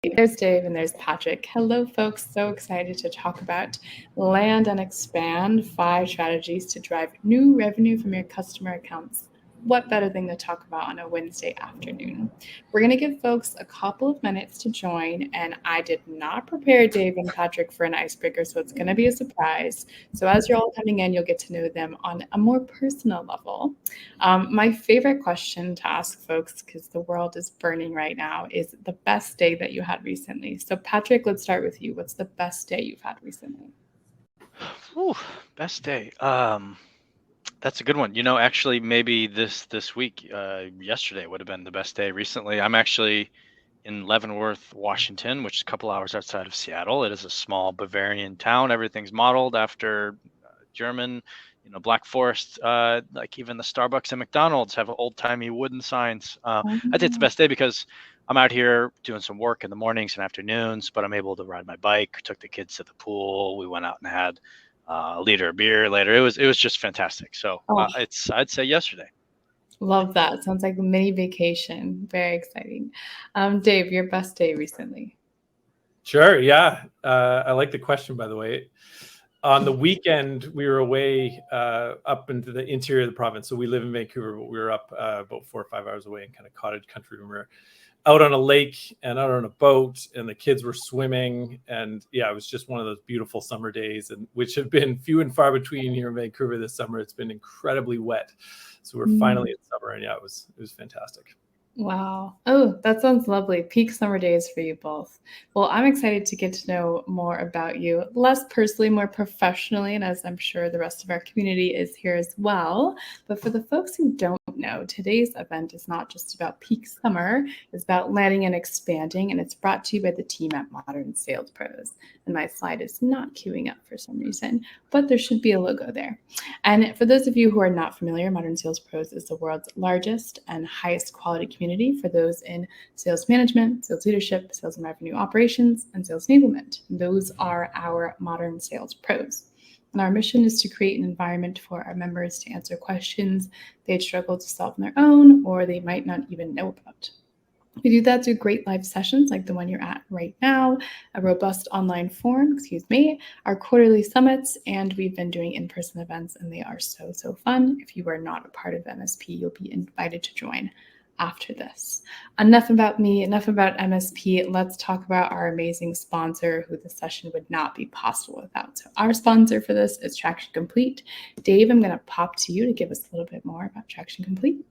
There's Dave and there's Patrick. Hello, folks. So excited to talk about land and expand 5 strategies to drive new revenue from your customer accounts. What better thing to talk about on a Wednesday afternoon? We're going to give folks a couple of minutes to join, and I did not prepare Dave and Patrick for an icebreaker, so it's going to be a surprise. So, as you're all coming in, you'll get to know them on a more personal level. My favorite question to ask folks, because the world is burning right now, is the best day that you had recently. So, Patrick, let's start with you. What's the best day you've had recently? Ooh, best day. That's a good one. Actually, maybe this week, yesterday would have been the best day recently. I'm actually in Leavenworth, Washington, which is a couple hours outside of Seattle. It is a small Bavarian town. Everything's modeled after German, Black Forest. Like even the Starbucks and McDonald's have old-timey wooden signs. I think it's the best day because I'm out here doing some work in the mornings and afternoons, but I'm able to ride my bike. Took the kids to the pool. We went out and had a liter of beer later. It was just fantastic. So Oh, I'd say yesterday. love that. Sounds like a mini vacation. Very exciting. Dave, your best day recently? Sure. Yeah. I like the question, by the way. On the weekend, we were away up into the interior of the province. So we live in Vancouver, but we were up about 4 or 5 hours away in kind of cottage country. We were out on a lake and out on a boat, and the kids were swimming. And yeah, it was just one of those beautiful summer days, and which have been few and far between here in Vancouver this summer. It's been incredibly wet. So we're finally in summer, and yeah, it was fantastic. Wow. Oh, that sounds lovely. Peak summer days for you both. Well, I'm excited to get to know more about you, less personally, more professionally, and as I'm sure the rest of our community is here as well. But for the folks who don't know, today's event is not just about peak summer, it's about landing and expanding, and it's brought to you by the team at Modern Sales Pros. And my slide is not queuing up for some reason, but there should be a logo there. And for those of you who are not familiar, Modern Sales Pros is the world's largest and highest quality community for those in sales management, sales leadership, sales and revenue operations, and sales enablement. Those are our Modern Sales Pros. And our mission is to create an environment for our members to answer questions they'd struggle to solve on their own or they might not even know about. We do that through great live sessions like the one you're at right now, a robust online forum, our quarterly summits, and we've been doing in-person events, and they are so fun. If you are not a part of MSP, you'll be invited to join after this. Enough about me, enough about MSP. Let's talk about our amazing sponsor who the session would not be possible without. So our sponsor for this is Traction Complete. Dave, I'm going to pop to you to give us a little bit more about Traction Complete.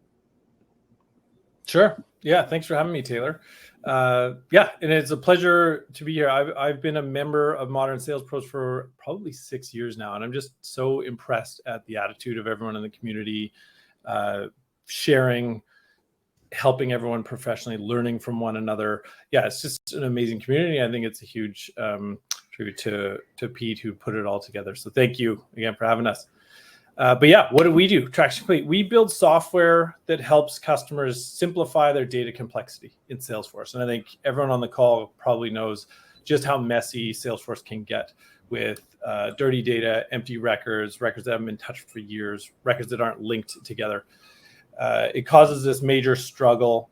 Sure. Yeah. Thanks for having me, Taylor. Yeah. And it's a pleasure to be here. I've been a member of Modern Sales Pros for probably 6 years now. And I'm just so impressed at the attitude of everyone in the community, sharing, helping everyone professionally, learning from one another. Yeah. It's just an amazing community. I think it's a huge tribute to Pete who put it all together. So thank you again for having us. But yeah, what do we do? Traction Complete. We build software that helps customers simplify their data complexity in Salesforce. And I think everyone on the call probably knows just how messy Salesforce can get with dirty data, empty records that haven't been touched for years, records that aren't linked together. It causes this major struggle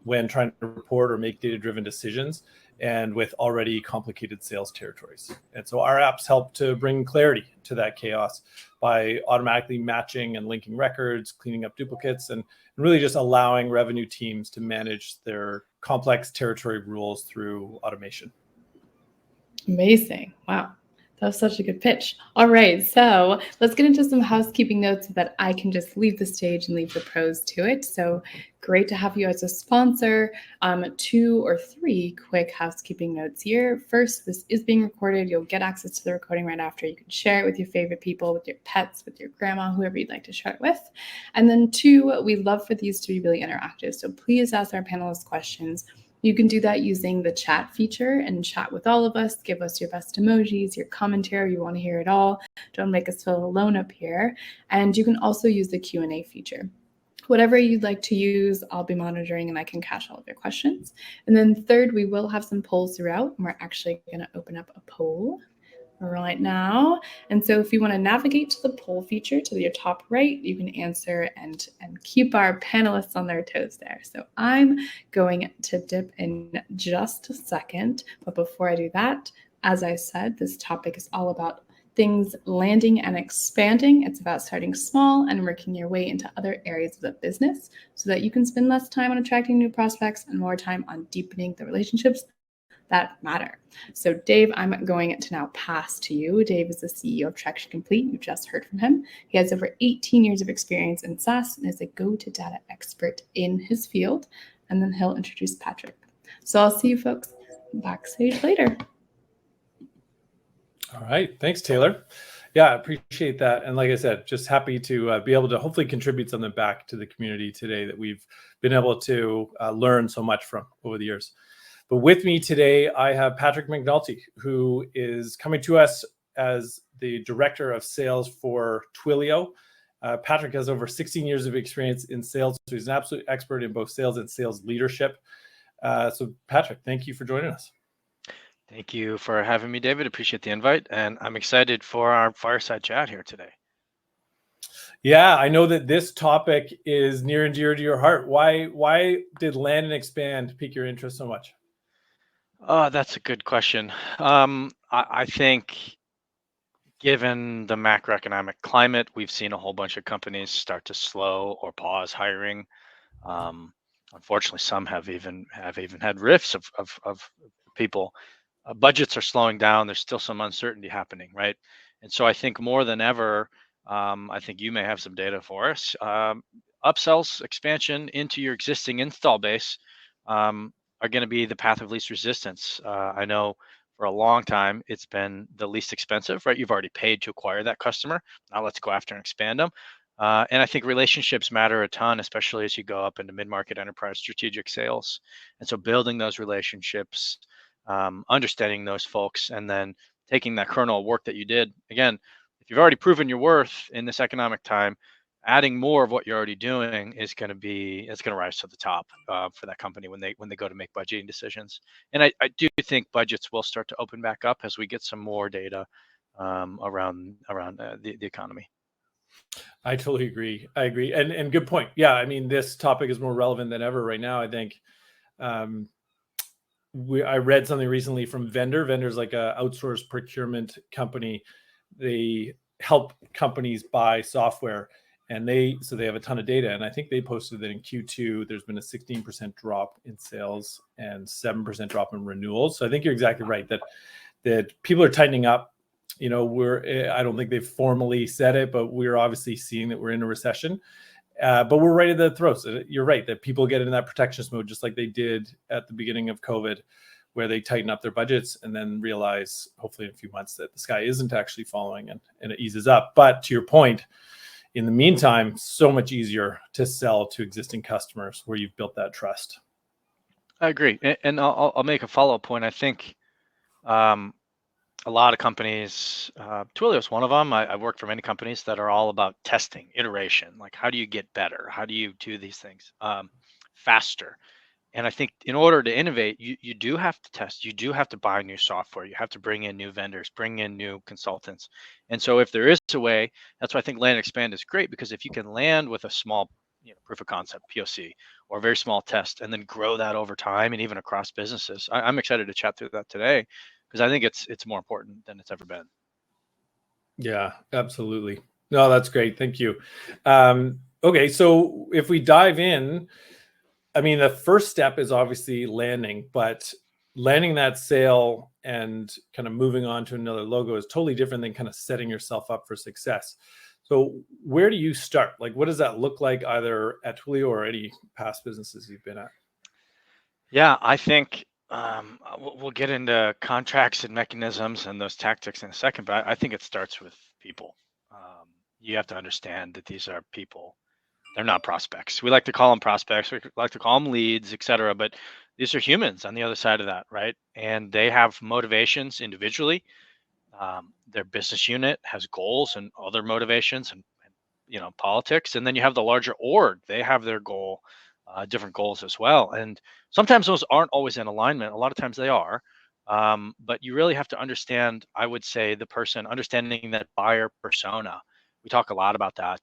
when trying to report or make data-driven decisions and with already complicated sales territories. And so our apps help to bring clarity to that chaos by automatically matching and linking records, cleaning up duplicates, and really just allowing revenue teams to manage their complex territory rules through automation. Amazing. Wow. That was such a good pitch. All right, so let's get into some housekeeping notes so that I can just leave the stage and leave the pros to it. So great to have you as a sponsor. 2 or 3 quick housekeeping notes here. First, this is being recorded. You'll get access to the recording right after. You can share it with your favorite people, with your pets, with your grandma, whoever you'd like to share it with. And then 2, we love for these to be really interactive. So please ask our panelists questions. You can do that using the chat feature and chat with all of us. Give us your best emojis, your commentary. You want to hear it all. Don't make us feel alone up here. And you can also use the Q&A feature. Whatever you'd like to use, I'll be monitoring and I can cache all of your questions. And then third, we will have some polls throughout. And we're actually going to open up a poll right now. And so if you want to navigate to the poll feature to your top right, you can answer and keep our panelists on their toes there. So I'm going to dip in just a second. But before I do that, as I said, this topic is all about things landing and expanding. It's about starting small and working your way into other areas of the business so that you can spend less time on attracting new prospects and more time on deepening the relationships that matter. So Dave, I'm going to now pass to you. Dave is the CEO of Traction Complete. You just heard from him. He has over 18 years of experience in SaaS and is a go-to-data expert in his field. And then he'll introduce Patrick. So I'll see you folks backstage later. All right. Thanks, Taylor. Yeah, I appreciate that. And like I said, just happy to be able to hopefully contribute something back to the community today that we've been able to learn so much from over the years. But with me today, I have Patrick McNulty, who is coming to us as the Director of Sales for Twilio. Patrick has over 16 years of experience in sales, so he's an absolute expert in both sales and sales leadership. So Patrick, thank you for joining us. Thank you for having me, David. Appreciate the invite, and I'm excited for our fireside chat here today. Yeah, I know that this topic is near and dear to your heart. Why did land and expand pique your interest so much? Oh, that's a good question. I think given the macroeconomic climate, we've seen a whole bunch of companies start to slow or pause hiring. Unfortunately, some have even had rifts of people. Budgets are slowing down. There's still some uncertainty happening, right? And so I think more than ever, I think you may have some data for us. Upsells, expansion into your existing install base are going to be the path of least resistance. I know for a long time it's been the least expensive, right? You've already paid to acquire that customer. Now let's go after and expand them. And I think relationships matter a ton, especially as you go up into mid-market enterprise strategic sales. And so building those relationships, understanding those folks, and then taking that kernel of work that you did. Again, if you've already proven your worth in this economic time, adding more of what you're already doing is going to rise to the top for that company when they go to make budgeting decisions. And I do think budgets will start to open back up as we get some more data around the economy. I totally agree. I agree. And good point. Yeah, I mean, this topic is more relevant than ever right now. I think I read something recently from Vendor. Vendor's like a outsourced procurement company. They help companies buy software, and they have a ton of data. And I think they posted that in Q2, there's been a 16% drop in sales and 7% drop in renewals. So I think you're exactly right that people are tightening up. You know, I don't think they've formally said it, but we're obviously seeing that we're in a recession. But we're right at the throes. You're right that people get into that protectionist mode, just like they did at the beginning of COVID, where they tighten up their budgets and then realize, hopefully in a few months, that the sky isn't actually falling and it eases up. But to your point, in the meantime, so much easier to sell to existing customers where you've built that trust. I agree, and I'll make a follow-up point. I think a lot of companies, Twilio is one of them. I've worked for many companies that are all about testing, iteration. Like, how do you get better? How do you do these things faster? And I think in order to innovate, you do have to test. You do have to buy new software. You have to bring in new vendors, bring in new consultants. And so if there is a way, that's why I think land and expand is great, because if you can land with a small proof of concept, POC, or a very small test, and then grow that over time and even across businesses. I'm excited to chat through that today, because I think it's more important than it's ever been. Yeah, absolutely. No, that's great. Thank you. Okay, so if we dive in, I mean, the first step is obviously landing, but landing that sale and kind of moving on to another logo is totally different than kind of setting yourself up for success. So where do you start? Like, what does that look like either at Twilio or any past businesses you've been at? Yeah, I think we'll get into contracts and mechanisms and those tactics in a second, but I think it starts with people. You have to understand that these are people. They're not prospects. We like to call them prospects. We like to call them leads, et cetera. But these are humans on the other side of that, right? And they have motivations individually. Their business unit has goals and other motivations and politics. And then you have the larger org. They have their different goals as well. And sometimes those aren't always in alignment. A lot of times they are. But you really have to understand, I would say, the person, understanding that buyer persona. We talk a lot about that.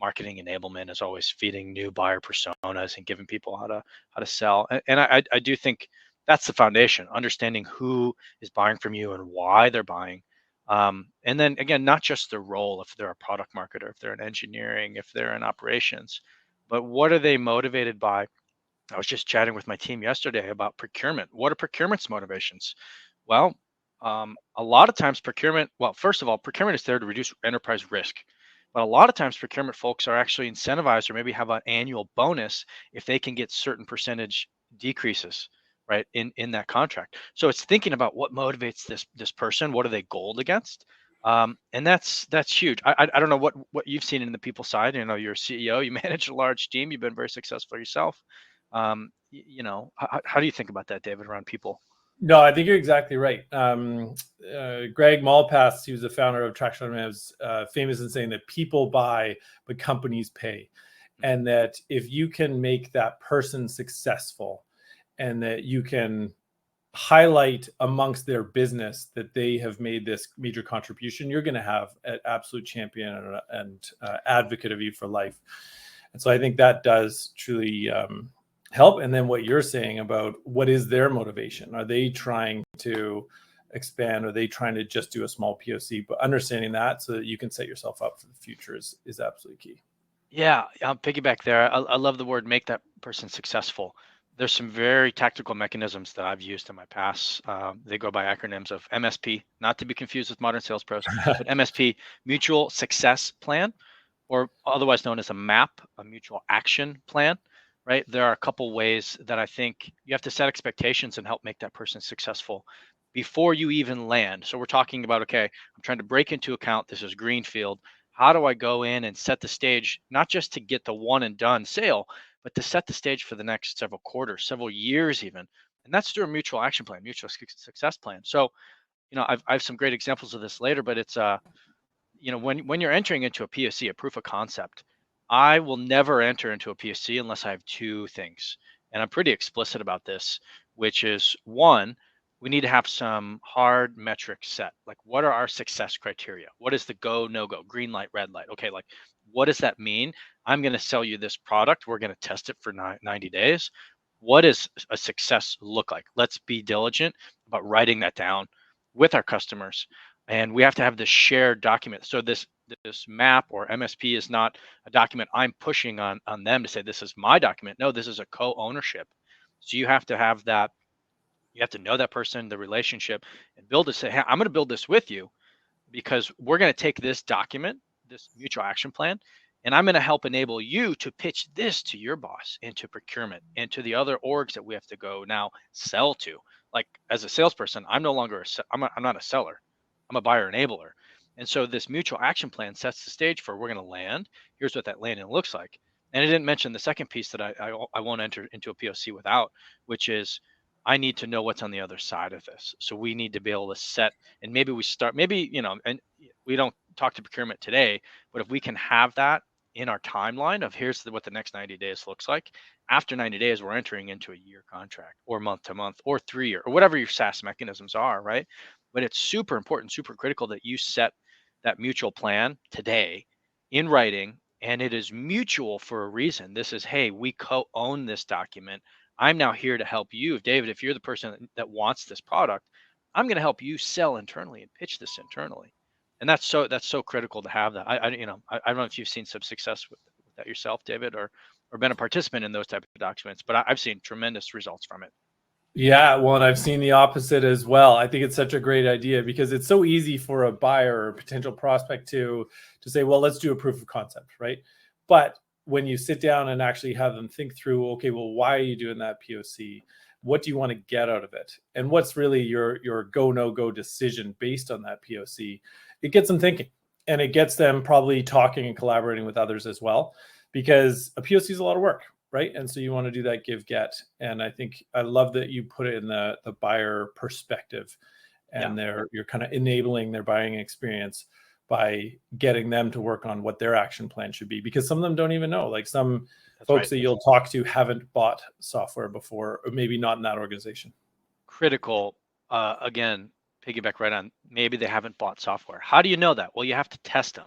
Marketing enablement is always feeding new buyer personas and giving people how to sell. And I do think that's the foundation, understanding who is buying from you and why they're buying. And then again, not just their role, if they're a product marketer, if they're in engineering, if they're in operations, but what are they motivated by? I was just chatting with my team yesterday about procurement. What are procurement's motivations? Well, a lot of times procurement, well, first of all, procurement is there to reduce enterprise risk. But a lot of times procurement folks are actually incentivized or maybe have an annual bonus if they can get certain percentage decreases, right, in that contract. So it's thinking about what motivates this person, what are they goaled against? And that's huge. I don't know what you've seen in the people side. You know, you're a CEO, you manage a large team, you've been very successful yourself. You know, how do you think about that, David, around people? No, I think you're exactly right. Greg Malpass, he was the founder of Traction Automotive, is famous in saying that people buy, but companies pay. And that if you can make that person successful and that you can highlight amongst their business that they have made this major contribution, you're going to have an absolute champion and advocate of you for life. And so I think that does truly help. And then what you're saying about what is their motivation? Are they trying to expand? Are they trying to just do a small POC? But understanding that so that you can set yourself up for the future is absolutely key. Yeah, I'll piggyback there. I love the word make that person successful. There's some very tactical mechanisms that I've used in my past. They go by acronyms of MSP, not to be confused with modern sales pros, but MSP, Mutual Success Plan, or otherwise known as a MAP, a mutual action plan, right? There are a couple ways that I think you have to set expectations and help make that person successful before you even land. So we're talking about, okay, I'm trying to break into account. This is greenfield. How do I go in and set the stage, not just to get the one and done sale, but to set the stage for the next several quarters, several years even. And that's through a mutual action plan, mutual success plan. So, you know, I have some great examples of this later, but it's you know, when you're entering into a POC, a proof of concept, I will never enter into a POC unless I have two things. And I'm pretty explicit about this, which is one, we need to have some hard metrics set. Like, what are our success criteria? What is the go, no go, green light, red light? Okay, like, what does that mean? I'm going to sell you this product. We're going to test it for 90 days. What does a success look like? Let's be diligent about writing that down with our customers, and we have to have this shared document. So this map or MSP is not a document I'm pushing on them to say this is my document. No, this is a co-ownership. So you have to have that. You have to know that person, the relationship, and build it. Say, hey, I'm going to build this with you because we're going to take this document, this mutual action plan, and I'm going to help enable you to pitch this to your boss and to procurement and to the other orgs that we have to go now sell to. Like, as a salesperson, I'm no longer I'm not a seller. I'm a buyer enabler. And so this mutual action plan sets the stage for we're going to land. Here's what that landing looks like. And I didn't mention the second piece that I won't enter into a POC without, which is I need to know what's on the other side of this. So we need to be able to set, and maybe we start, maybe, you know, and we don't talk to procurement today, but if we can have that in our timeline of here's what the next 90 days looks like. After 90 days, we're entering into a year contract or month to month or 3 year or whatever your SaaS mechanisms are, right? But it's super important, super critical that you set that mutual plan today in writing, and it is mutual for a reason. This is, hey, we co-own this document. I'm now here to help you. David, if you're the person that wants this product, I'm going to help you sell internally and pitch this internally. And that's so critical to have that. I you know, I don't know if you've seen some success with that yourself, David, or been a participant in those type of documents, but I've seen tremendous results from it. Yeah, well, and I've seen the opposite as well. I think it's such a great idea because it's so easy for a buyer or potential prospect to say, well, let's do a proof of concept, right? But when you sit down and actually have them think through, okay, well, why are you doing that POC? What do you want to get out of it? And what's really your go, no go decision based on that POC? It gets them thinking, and it gets them probably talking and collaborating with others as well, because a POC is a lot of work, right? And so you want to do that give get. And I think I love that you put it in the buyer perspective, and you're kind of enabling their buying experience by getting them to work on what their action plan should be, because some of them don't even know. Like some folks that you'll talk to haven't bought software before, or maybe not in that organization. Critical. again, piggyback right on, maybe they haven't bought software. How do you know that? Well, you have to test them.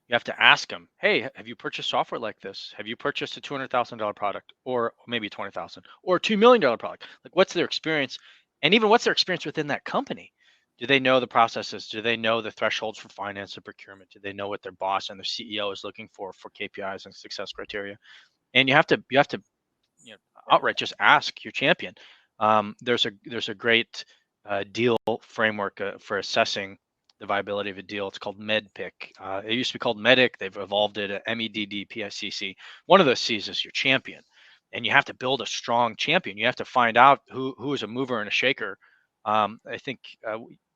You have to ask them, hey, have you purchased software like this? Have you purchased a $200,000 product, or maybe 20,000, or $2 million product? Like, what's their experience? And even what's their experience within that company? Do they know the processes? Do they know the thresholds for finance and procurement? Do they know what their boss and their CEO is looking for KPIs and success criteria? And you have to outright just ask your champion. There's a great deal framework for assessing the viability of a deal. It's called MEDPIC. It used to be called MEDIC. They've evolved it at MEDDPICC. One of those C's is your champion, and you have to build a strong champion. You have to find out who is a mover and a shaker. I think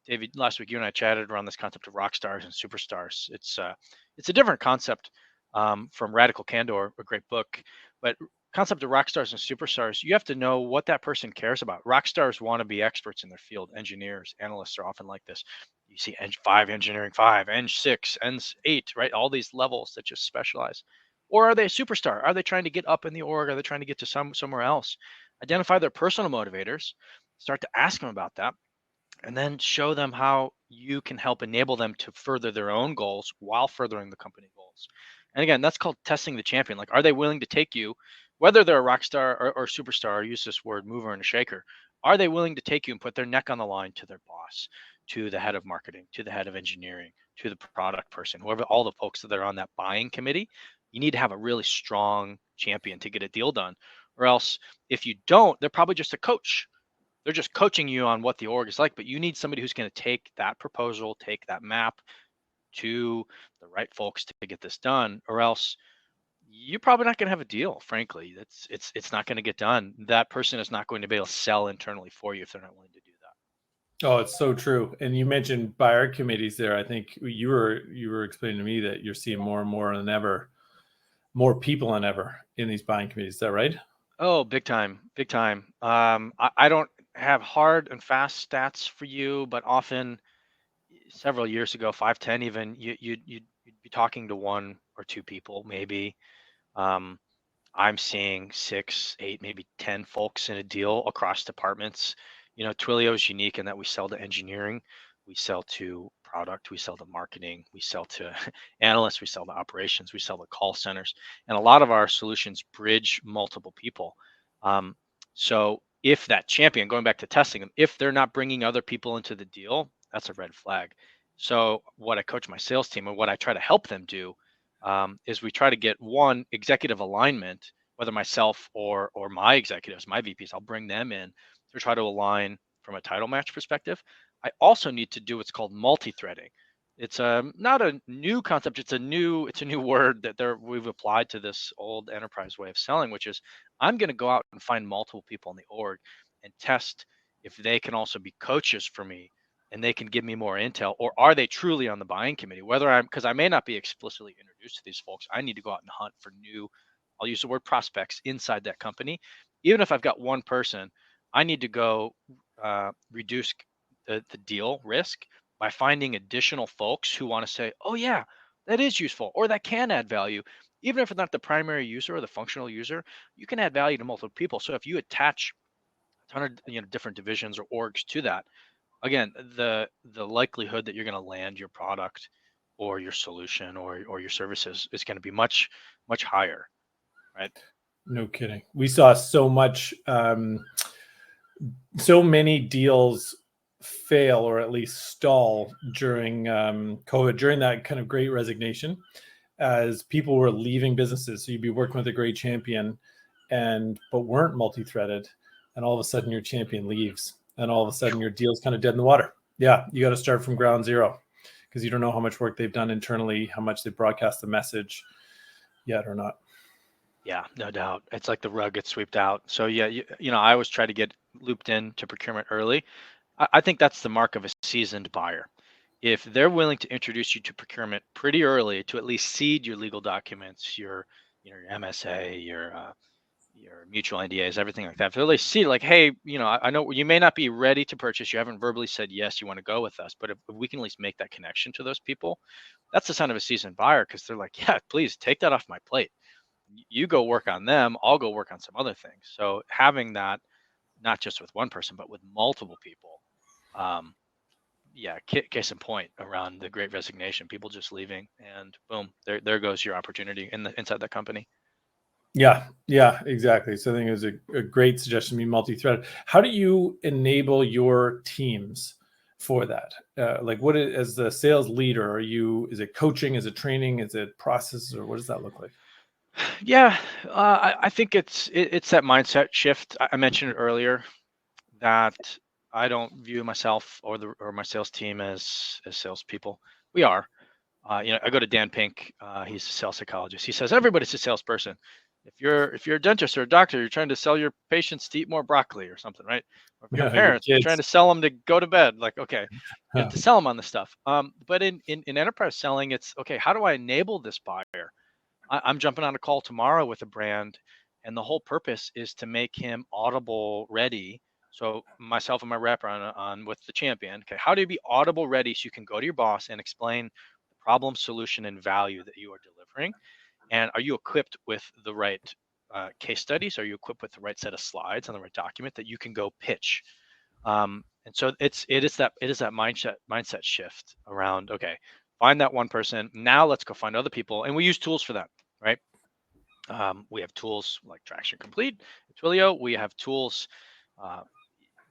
David, last week you and I chatted around this concept of rock stars and superstars. It's a different concept from Radical Candor, a great book, but concept of rock stars and superstars, you have to know what that person cares about. Rock stars want to be experts in their field. Engineers, analysts are often like this. You see Eng5, engineering 5, Eng6, Eng8, right? All these levels that just specialize. Or are they a superstar? Are they trying to get up in the org? Are they trying to get to somewhere else? Identify their personal motivators. Start to ask them about that, and then show them how you can help enable them to further their own goals while furthering the company goals. And again, that's called testing the champion. Like, are they willing to take you, whether they're a rock star or superstar, or use this word mover and a shaker? Are they willing to take you and put their neck on the line to their boss, to the head of marketing, to the head of engineering, to the product person, whoever, all the folks that are on that buying committee? You need to have a really strong champion to get a deal done. Or else, if you don't, they're probably just a coach. They're just coaching you on what the org is like, but you need somebody who's going to take that proposal, take that map to the right folks to get this done, or else you're probably not going to have a deal. Frankly, it's not going to get done. That person is not going to be able to sell internally for you if they're not willing to do that. Oh, it's so true. And you mentioned buyer committees there. I think you were explaining to me that you're seeing more and more than ever, more people than ever in these buying committees. Is that right? Oh, big time, big time. I don't have hard and fast stats for you, but often several years ago, 5, 10 even, you'd be talking to one or two people maybe. Um, I'm seeing 6, 8, maybe 10 folks in a deal across departments. Twilio is unique in that we sell to engineering, we sell to product, we sell to marketing, we sell to analysts, we sell to operations, we sell to call centers, and a lot of our solutions bridge multiple people. So if that champion, going back to testing them, if they're not bringing other people into the deal, that's a red flag. So what I coach my sales team and what I try to help them do is we try to get one executive alignment, whether myself or my executives, my VPs, I'll bring them in to try to align from a title match perspective. I also need to do what's called multi-threading. It's not a new concept. It's a new word that we've applied to this old enterprise way of selling, which is I'm going to go out and find multiple people in the org and test if they can also be coaches for me and they can give me more intel, or are they truly on the buying committee? Because I may not be explicitly introduced to these folks, I need to go out and hunt for new, I'll use the word prospects inside that company. Even if I've got one person, I need to go reduce the deal risk by finding additional folks who want to say, oh yeah, that is useful, or that can add value. Even if it's not the primary user or the functional user, you can add value to multiple people. So if you attach a ton of different divisions or orgs to that, again, the likelihood that you're going to land your product or your solution or your services is going to be much higher, right? No kidding. We saw so many deals fail or at least stall during COVID, during that kind of great resignation, as people were leaving businesses. So you'd be working with a great champion but weren't multi-threaded, and all of a sudden your champion leaves, and all of a sudden your deal's kind of dead in the water. Yeah, you got to start from ground zero, because you don't know how much work they've done internally, how much they broadcast the message yet or not. Yeah, no doubt. It's like the rug gets swept out. So yeah, I always try to get looped in to procurement early. I think that's the mark of a seasoned buyer. If they're willing to introduce you to procurement pretty early, to at least seed your legal documents, your MSA, your mutual NDAs, everything like that. If they really see like, hey, I know you may not be ready to purchase, you haven't verbally said yes, you want to go with us, but if we can at least make that connection to those people, that's the sign of a seasoned buyer, because they're like, yeah, please take that off my plate. You go work on them, I'll go work on some other things. So having that, not just with one person, but with multiple people, Yeah, case in point around the Great Resignation, people just leaving, and boom, there goes your opportunity inside that company. Yeah, exactly. So I think it was a great suggestion to be multi-threaded. How do you enable your teams for that? Like as the sales leader, is it coaching, is it training, is it process, or what does that look like? Yeah, I think it's that mindset shift. I mentioned it earlier that I don't view myself or my sales team as salespeople. We are. I go to Dan Pink. He's a sales psychologist. He says everybody's a salesperson. If you're a dentist or a doctor, you're trying to sell your patients to eat more broccoli or something, right? Or if you're a Your parent, you're trying kids. to sell them to go to bed. Like, okay, you have to sell them on this stuff. But in enterprise selling, it's okay. How do I enable this buyer? I'm jumping on a call tomorrow with a brand, and the whole purpose is to make him audible ready. So myself and my rep are on with the champion. Okay, how do you be audible ready so you can go to your boss and explain the problem, solution, and value that you are delivering? And are you equipped with the right case studies? Are you equipped with the right set of slides and the right document that you can go pitch? And so it is that mindset shift around, okay, find that one person. Now let's go find other people, and we use tools for that, right? We have tools like Traction Complete, Twilio. We have tools uh,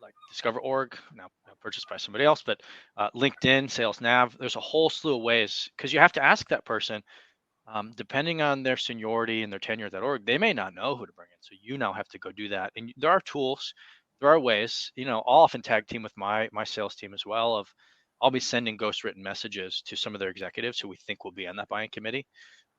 like Discover.org, now purchased by somebody else, but LinkedIn, Sales Nav. There's a whole slew of ways, because you have to ask that person, depending on their seniority and their tenure at that org, they may not know who to bring in. So you now have to go do that. And there are tools, there are ways. I'll often tag team with my sales team as well. I'll be sending ghost written messages to some of their executives who we think will be on that buying committee,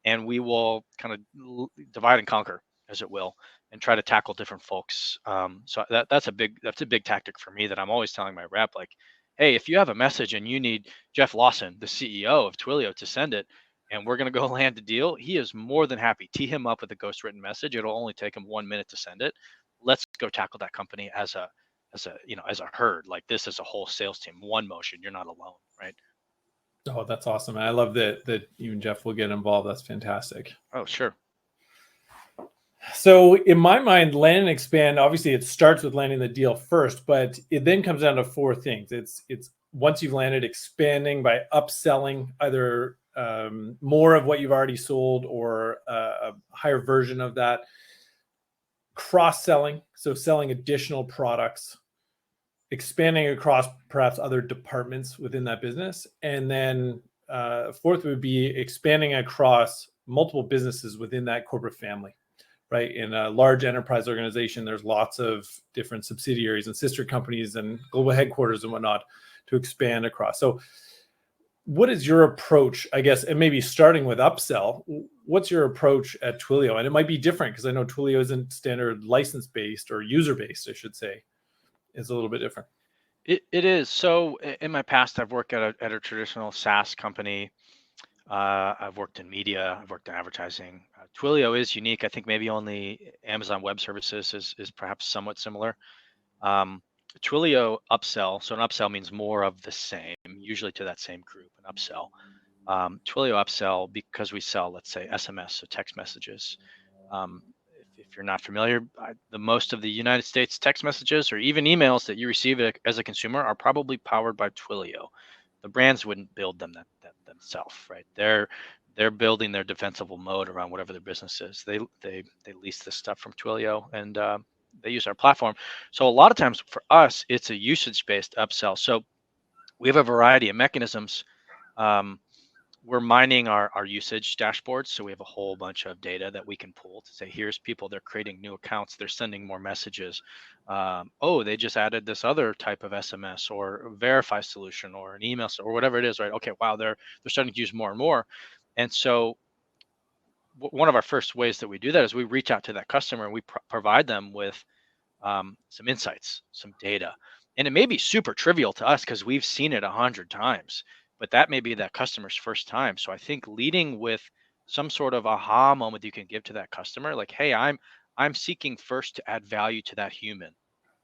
and we will kind of divide and conquer, as it will, and try to tackle different folks. So that's a big tactic for me, that I'm always telling my rep, like, hey, if you have a message and you need Jeff Lawson, the CEO of Twilio, to send it, and we're going to go land a deal, he is more than happy. Tee him up with a ghost written message. It'll only take him 1 minute to send it. Let's go tackle that company as a herd, like this is a whole sales team, one motion. You're not alone, right? Oh, that's awesome. And I love that even Jeff will get involved. That's fantastic. Oh, sure. So in my mind, land and expand, obviously it starts with landing the deal first, but it then comes down to four things. It's once you've landed, expanding by upselling either more of what you've already sold or a higher version of that. Cross-selling, so selling additional products, expanding across perhaps other departments within that business. And then fourth would be expanding across multiple businesses within that corporate family, right? In a large enterprise organization, there's lots of different subsidiaries and sister companies and global headquarters and whatnot to expand across. So what is your approach, I guess, and maybe starting with upsell, what's your approach at Twilio? And it might be different, because I know Twilio isn't standard license-based or user-based, I should say. It's a little bit different. It is. So in my past, I've worked at a traditional SaaS company. I've worked in media. I've worked in advertising. Twilio is unique. I think maybe only Amazon Web Services is perhaps somewhat similar. Twilio upsell. So an upsell means more of the same, usually to that same group. An upsell. Twilio upsell, because we sell, let's say, SMS, so text messages. If you're not familiar, the most of the United States text messages or even emails that you receive as a consumer are probably powered by Twilio. The brands wouldn't build them that themselves, right? They're building their defensible mode around whatever their business is. They lease this stuff from Twilio, and they use our platform. So a lot of times for us, it's a usage-based upsell. So we have a variety of mechanisms. We're mining our usage dashboards. So we have a whole bunch of data that we can pull to say, here's people, they're creating new accounts, they're sending more messages. Oh, they just added this other type of SMS or verify solution or an email or whatever it is, right? Okay, wow, they're starting to use more and more. And so one of our first ways that we do that is we reach out to that customer and we provide them with some insights, some data. And it may be super trivial to us because we've seen it 100 times, but that may be that customer's first time. So I think leading with some sort of aha moment you can give to that customer, like, hey, I'm seeking first to add value to that human,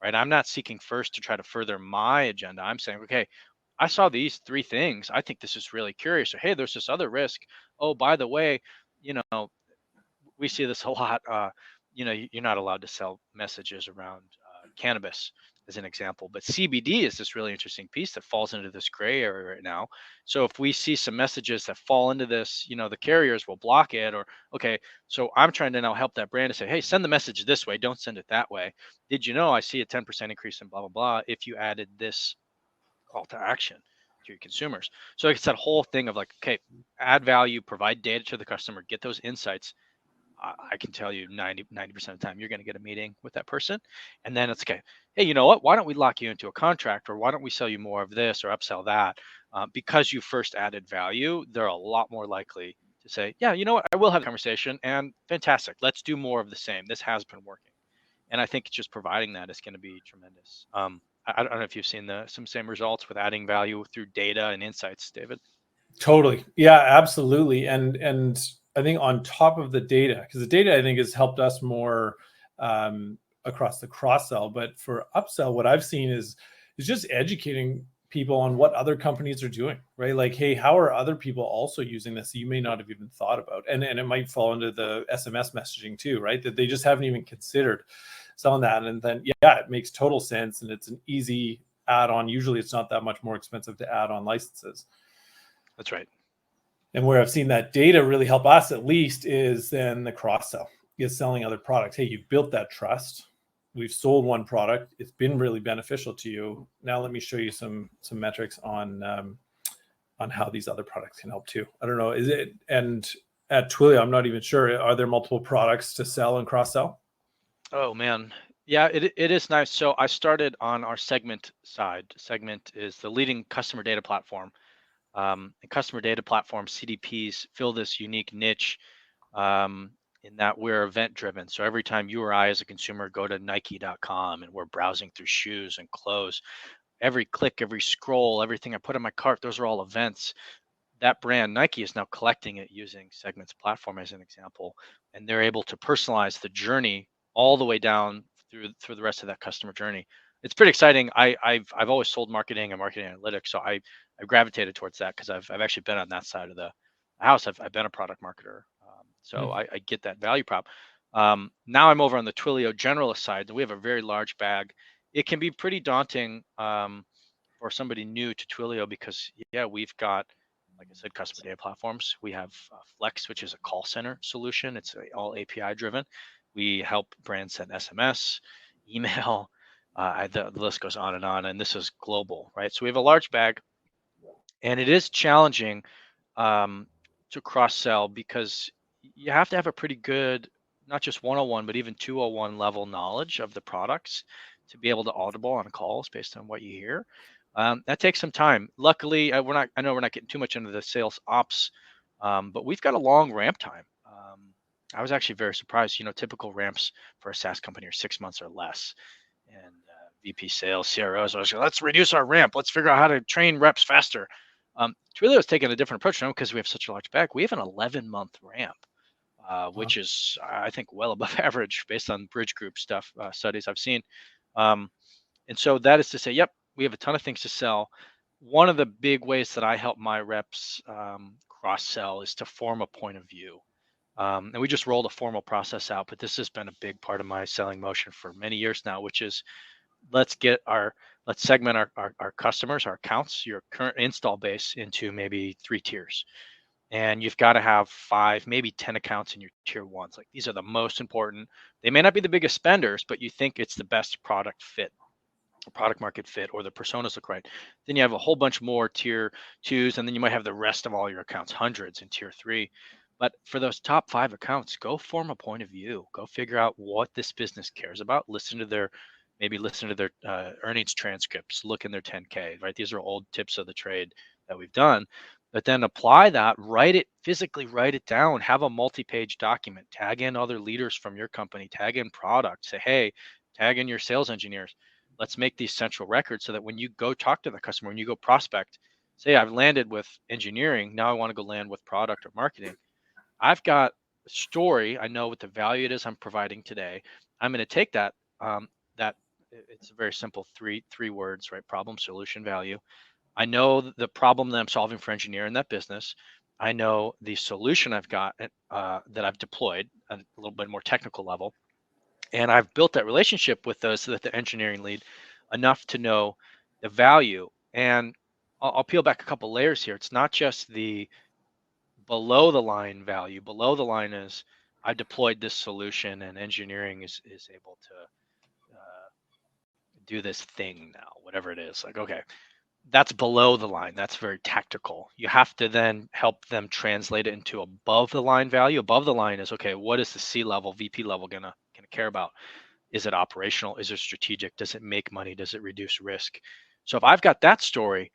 right? I'm not seeking first to try to further my agenda. I'm saying, okay, I saw these three things. I think this is really curious. Or, hey, there's this other risk. Oh, by the way, we see this a lot. You're not allowed to sell messages around cannabis as an example. But CBD is this really interesting piece that falls into this gray area right now. So if we see some messages that fall into this, the carriers will block it. Or, okay, so I'm trying to now help that brand to say, hey, send the message this way, don't send it that way. Did you know I see a 10% increase in blah, blah, blah if you added this call to action to your consumers? So it's that whole thing of like, okay, add value, provide data to the customer, get those insights. I can tell you 90% of the time you're going to get a meeting with that person. And then it's okay. Hey, you know what? Why don't we lock you into a contract, or why don't we sell you more of this or upsell that? Because you first added value, they're a lot more likely to say, yeah, you know what? I will have a conversation, and fantastic. Let's do more of the same. This has been working. And I think just providing that is going to be tremendous. I don't know if you've seen some same results with adding value through data and insights, David. Totally. Yeah, absolutely. And I think on top of the data, because the data I think has helped us more across the cross sell, but for upsell, what I've seen is just educating people on what other companies are doing, right? Like, hey, how are other people also using this that you may not have even thought about? And it might fall into the SMS messaging too, right? That they just haven't even considered selling that. And then, yeah, it makes total sense. And it's an easy add-on. Usually it's not that much more expensive to add on licenses. That's right. And where I've seen that data really help us at least is then the cross sell, is selling other products. Hey, you've built that trust. We've sold one product. It's been really beneficial to you. Now let me show you some metrics on how these other products can help too. I don't know. Is it, and at Twilio, I'm not even sure. Are there multiple products to sell and cross sell? Oh man. Yeah, it is nice. So I started on our Segment side. Segment is the leading customer data platform. And customer data platform CDPs fill this unique niche in that we're event driven. So every time you or I as a consumer go to Nike.com and we're browsing through shoes and clothes, every click, every scroll, everything I put in my cart, those are all events. That brand Nike is now collecting it using Segment's platform as an example, and they're able to personalize the journey all the way down through the rest of that customer journey. It's pretty exciting. I've always sold marketing and marketing analytics, so I gravitated towards that because I've actually been on that side of the house. I've been a product marketer, so I get that value prop. Now I'm over on the Twilio generalist side, and we have a very large bag. It can be pretty daunting for somebody new to Twilio because yeah, we've got, like I said, customer data platforms. We have Flex, which is a call center solution. It's all API driven. We help brands send SMS, email. The list goes on, and this is global, right? So we have a large bag, and it is challenging to cross sell because you have to have a pretty good, not just 101, but even 201 level knowledge of the products to be able to audible on calls based on what you hear. That takes some time. Luckily, I know we're not getting too much into the sales ops, but we've got a long ramp time. I was actually very surprised. Typical ramps for a SaaS company are 6 months or less. And VP sales, CROs, I was like, let's reduce our ramp. Let's figure out how to train reps faster. Twilio has taken a different approach now because we have such a large bag. We have an 11-month ramp, which is, I think, well above average based on Bridge Group studies I've seen. And so that is to say, yep, we have a ton of things to sell. One of the big ways that I help my reps cross sell is to form a point of view. And we just rolled a formal process out, but this has been a big part of my selling motion for many years now, which is let's segment our customers, our accounts, your current install base into maybe 3 tiers. And you've got to have 5, maybe 10 accounts in your tier ones. Like, these are the most important. They may not be the biggest spenders, but you think it's the best product market fit, or the personas look right. Then you have a whole bunch more tier 2s, and then you might have the rest of all your accounts, hundreds in tier 3. But for those top 5 accounts, go form a point of view. Go figure out what this business cares about. Listen to their earnings transcripts. Look in their 10K. Right, these are old tips of the trade that we've done. But then apply that. Physically write it down. Have a multi-page document. Tag in other leaders from your company. Tag in product. Say, hey, tag in your sales engineers. Let's make these central records so that when you go talk to the customer, when you go prospect, say I've landed with engineering, now I want to go land with product or marketing. I've got a story. I know what the value it is I'm providing today. I'm going to take that. It's a very simple three words, right? Problem, solution, value. I know the problem that I'm solving for engineer in that business. I know the solution I've got that I've deployed at a little bit more technical level. And I've built that relationship with those, so that the engineering lead enough to know the value. And I'll peel back a couple layers here. It's not just the below the line value. Below the line is, I deployed this solution and engineering is able to do this thing now, whatever it is. Like, okay, that's below the line. That's very tactical. You have to then help them translate it into above the line value. Above the line is, okay, what is the C level, VP level gonna care about? Is it operational? Is it strategic? Does it make money? Does it reduce risk? So if I've got that story,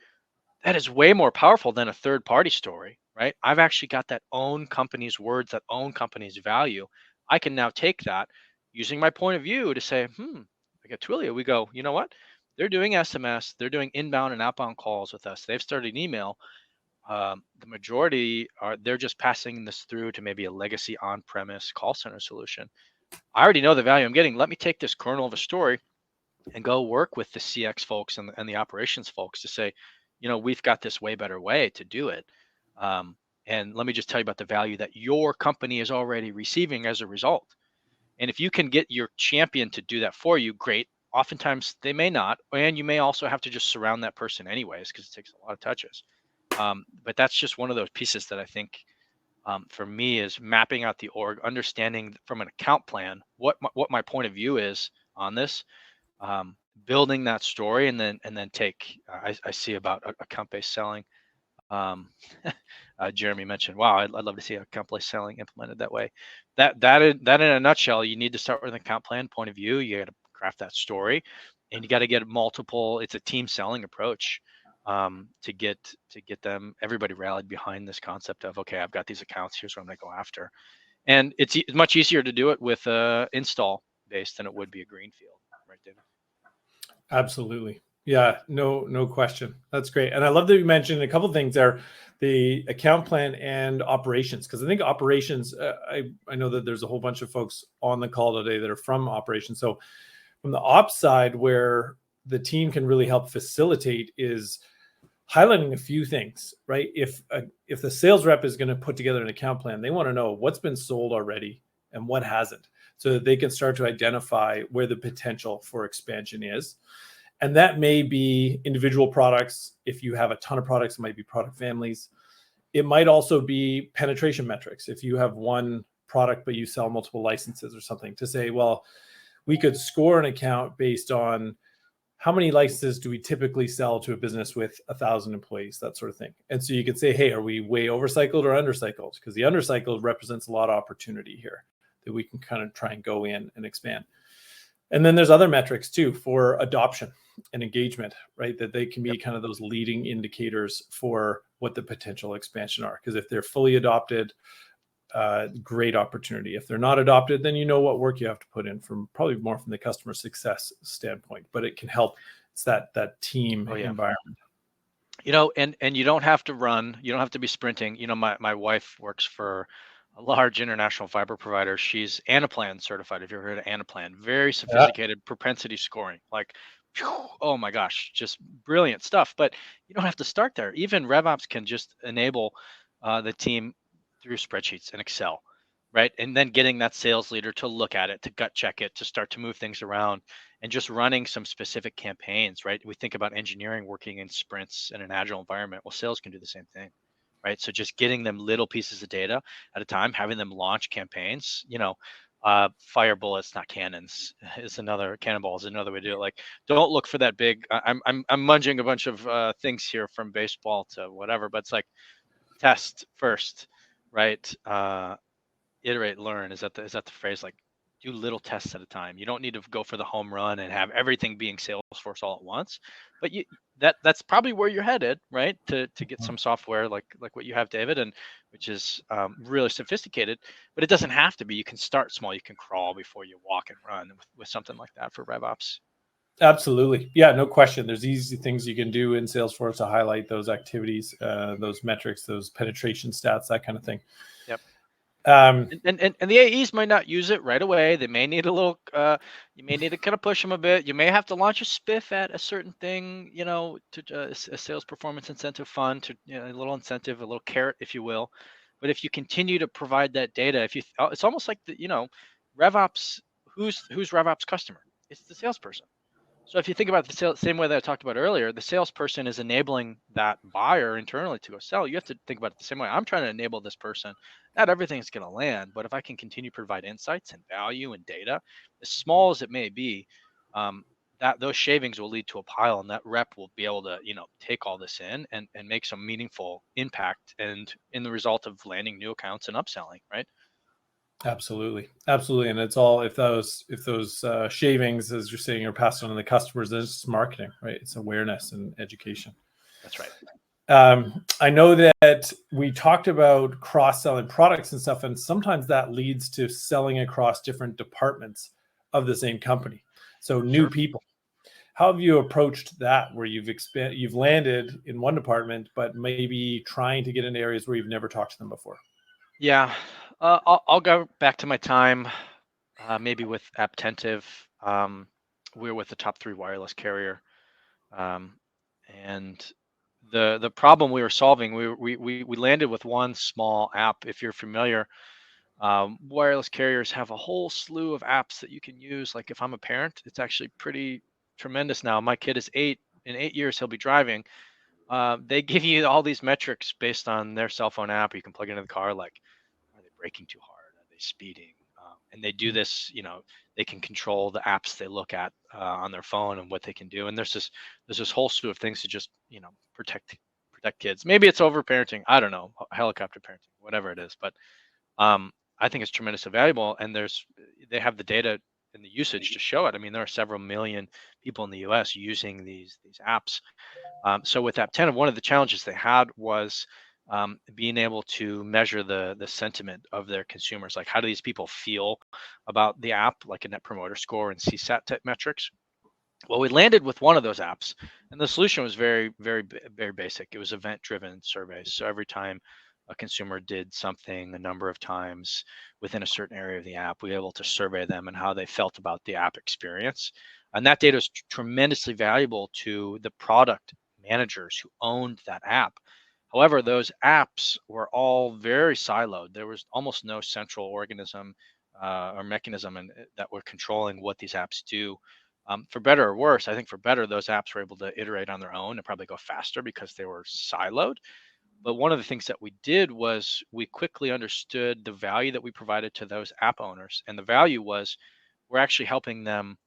that is way more powerful than a third party story, right? I've actually got that own company's words, that own company's value. I can now take that using my point of view to say, like at Twilio, we go, you know what? They're doing SMS, they're doing inbound and outbound calls with us. They've started email. The majority are, they're just passing this through to maybe a legacy on-premise call center solution. I already know the value I'm getting. Let me take this kernel of a story and go work with the CX folks and the operations folks to say, we've got this way better way to do it. And let me just tell you about the value that your company is already receiving as a result. And if you can get your champion to do that for you, great. Oftentimes they may not, and you may also have to just surround that person anyways, because it takes a lot of touches. But that's just one of those pieces that I think, for me, is mapping out the org, understanding from an account plan what my point of view is on this, building that story, and then take. I see about account-based selling. Um, Jeremy mentioned, wow, I'd love to see account-based selling implemented that way. That in a nutshell, you need to start with an account plan point of view. You got to craft that story, and you got to get multiple. It's a team selling approach, to get them, everybody rallied behind this concept of, okay, I've got these accounts. Here's what I'm going to go after, and it's much easier to do it with install based than it would be a greenfield, right, David? Absolutely. Yeah, no question. That's great. And I love that you mentioned a couple of things there, the account plan and operations, because I think operations, I know that there's a whole bunch of folks on the call today that are from operations. So from the ops side, where the team can really help facilitate is highlighting a few things, right? If the sales rep is going to put together an account plan, they want to know what's been sold already and what hasn't, so that they can start to identify where the potential for expansion is. And that may be individual products. If you have a ton of products, it might be product families. It might also be penetration metrics. If you have one product, but you sell multiple licenses or something, to say, well, we could score an account based on how many licenses do we typically sell to a business with 1,000 employees, that sort of thing. And so you could say, hey, are we way overcycled or undercycled? Because the undercycled represents a lot of opportunity here that we can kind of try and go in and expand. And then there's other metrics too for adoption and engagement, right? That they can be kind of those leading indicators for what the potential expansion are. Because if they're fully adopted, great opportunity. If they're not adopted, then you know what work you have to put in, from probably more from the customer success standpoint, but it can help. It's that team environment. And you don't have to run, you don't have to be sprinting. My wife works for a large international fiber provider. She's Anaplan certified. If you've heard of Anaplan, very sophisticated propensity scoring. Like, oh my gosh, just brilliant stuff. But you don't have to start there. Even RevOps can just enable the team through spreadsheets and Excel, right? And then getting that sales leader to look at it, to gut check it, to start to move things around, and just running some specific campaigns, right? We think about engineering working in sprints in an agile environment. Well, sales can do the same thing, right? So just getting them little pieces of data at a time, having them launch campaigns, fire bullets, not cannons, is another, cannonball is another way to do it. Like, don't look for that big, I'm munging a bunch of things here from baseball to whatever, but it's like, test first, right? Iterate, learn. Is that the phrase? Like, do little tests at a time. You don't need to go for the home run and have everything being Salesforce all at once. But that's probably where you're headed, right? To get some software like what you have, David, and which is really sophisticated. But it doesn't have to be. You can start small. You can crawl before you walk and run with something like that for RevOps. Absolutely. Yeah, no question. There's easy things you can do in Salesforce to highlight those activities, those metrics, those penetration stats, that kind of thing. Yep. And the AEs might not use it right away. They may need a little, you may need to kind of push them a bit. You may have to launch a spiff at a certain thing, to a sales performance incentive fund, to a little incentive, a little carrot, if you will. But if you continue to provide that data, it's almost like RevOps, who's RevOps customer? It's the salesperson. So if you think about the same way that I talked about earlier, the salesperson is enabling that buyer internally to go sell. You have to think about it the same way. I'm trying to enable this person. Not everything's going to land, but if I can continue to provide insights and value and data, as small as it may be, um, that those shavings will lead to a pile, and that rep will be able to, take all this in and make some meaningful impact, and in the result of landing new accounts and upselling, right? Absolutely, and it's all if those shavings, as you're saying, are passed on to the customers, then it's just marketing, right? It's awareness and education. That's right. I know that we talked about cross-selling products and stuff, and sometimes that leads to selling across different departments of the same company. So new Sure. people. How have you approached that, where you've landed in one department, but maybe trying to get into areas where you've never talked to them before? Yeah, I'll go back to my time, maybe with Aptentive. We were with the top 3 wireless carrier, um, and the problem we were solving, we landed with one small app. If you're familiar, wireless carriers have a whole slew of apps that you can use. Like if I'm a parent, it's actually pretty tremendous now. My kid is 8. In 8 years, he'll be driving. They give you all these metrics based on their cell phone app. You can plug into the car, like, are they braking too hard? Are they speeding? And they do this, they can control the apps they look at on their phone and what they can do. And there's this whole slew of things to just, protect kids. Maybe it's over parenting. I don't know, helicopter parenting, whatever it is. But I think it's tremendously valuable. And they have the data and the usage to show it. I mean, there are several million people in the U.S. using these apps. So with App10, one of the challenges they had was being able to measure the sentiment of their consumers. Like, how do these people feel about the app, like a Net Promoter Score and CSAT type metrics? Well, we landed with one of those apps, and the solution was very, very, very basic. It was event-driven surveys. So every time a consumer did something a number of times within a certain area of the app, we were able to survey them and how they felt about the app experience. And that data is tremendously valuable to the product managers who owned that app. However, those apps were all very siloed. There was almost no central organism or mechanism that were controlling what these apps do. For better or worse, I think for better, those apps were able to iterate on their own and probably go faster because they were siloed. But one of the things that we did was we quickly understood the value that we provided to those app owners. And the value was we're actually helping them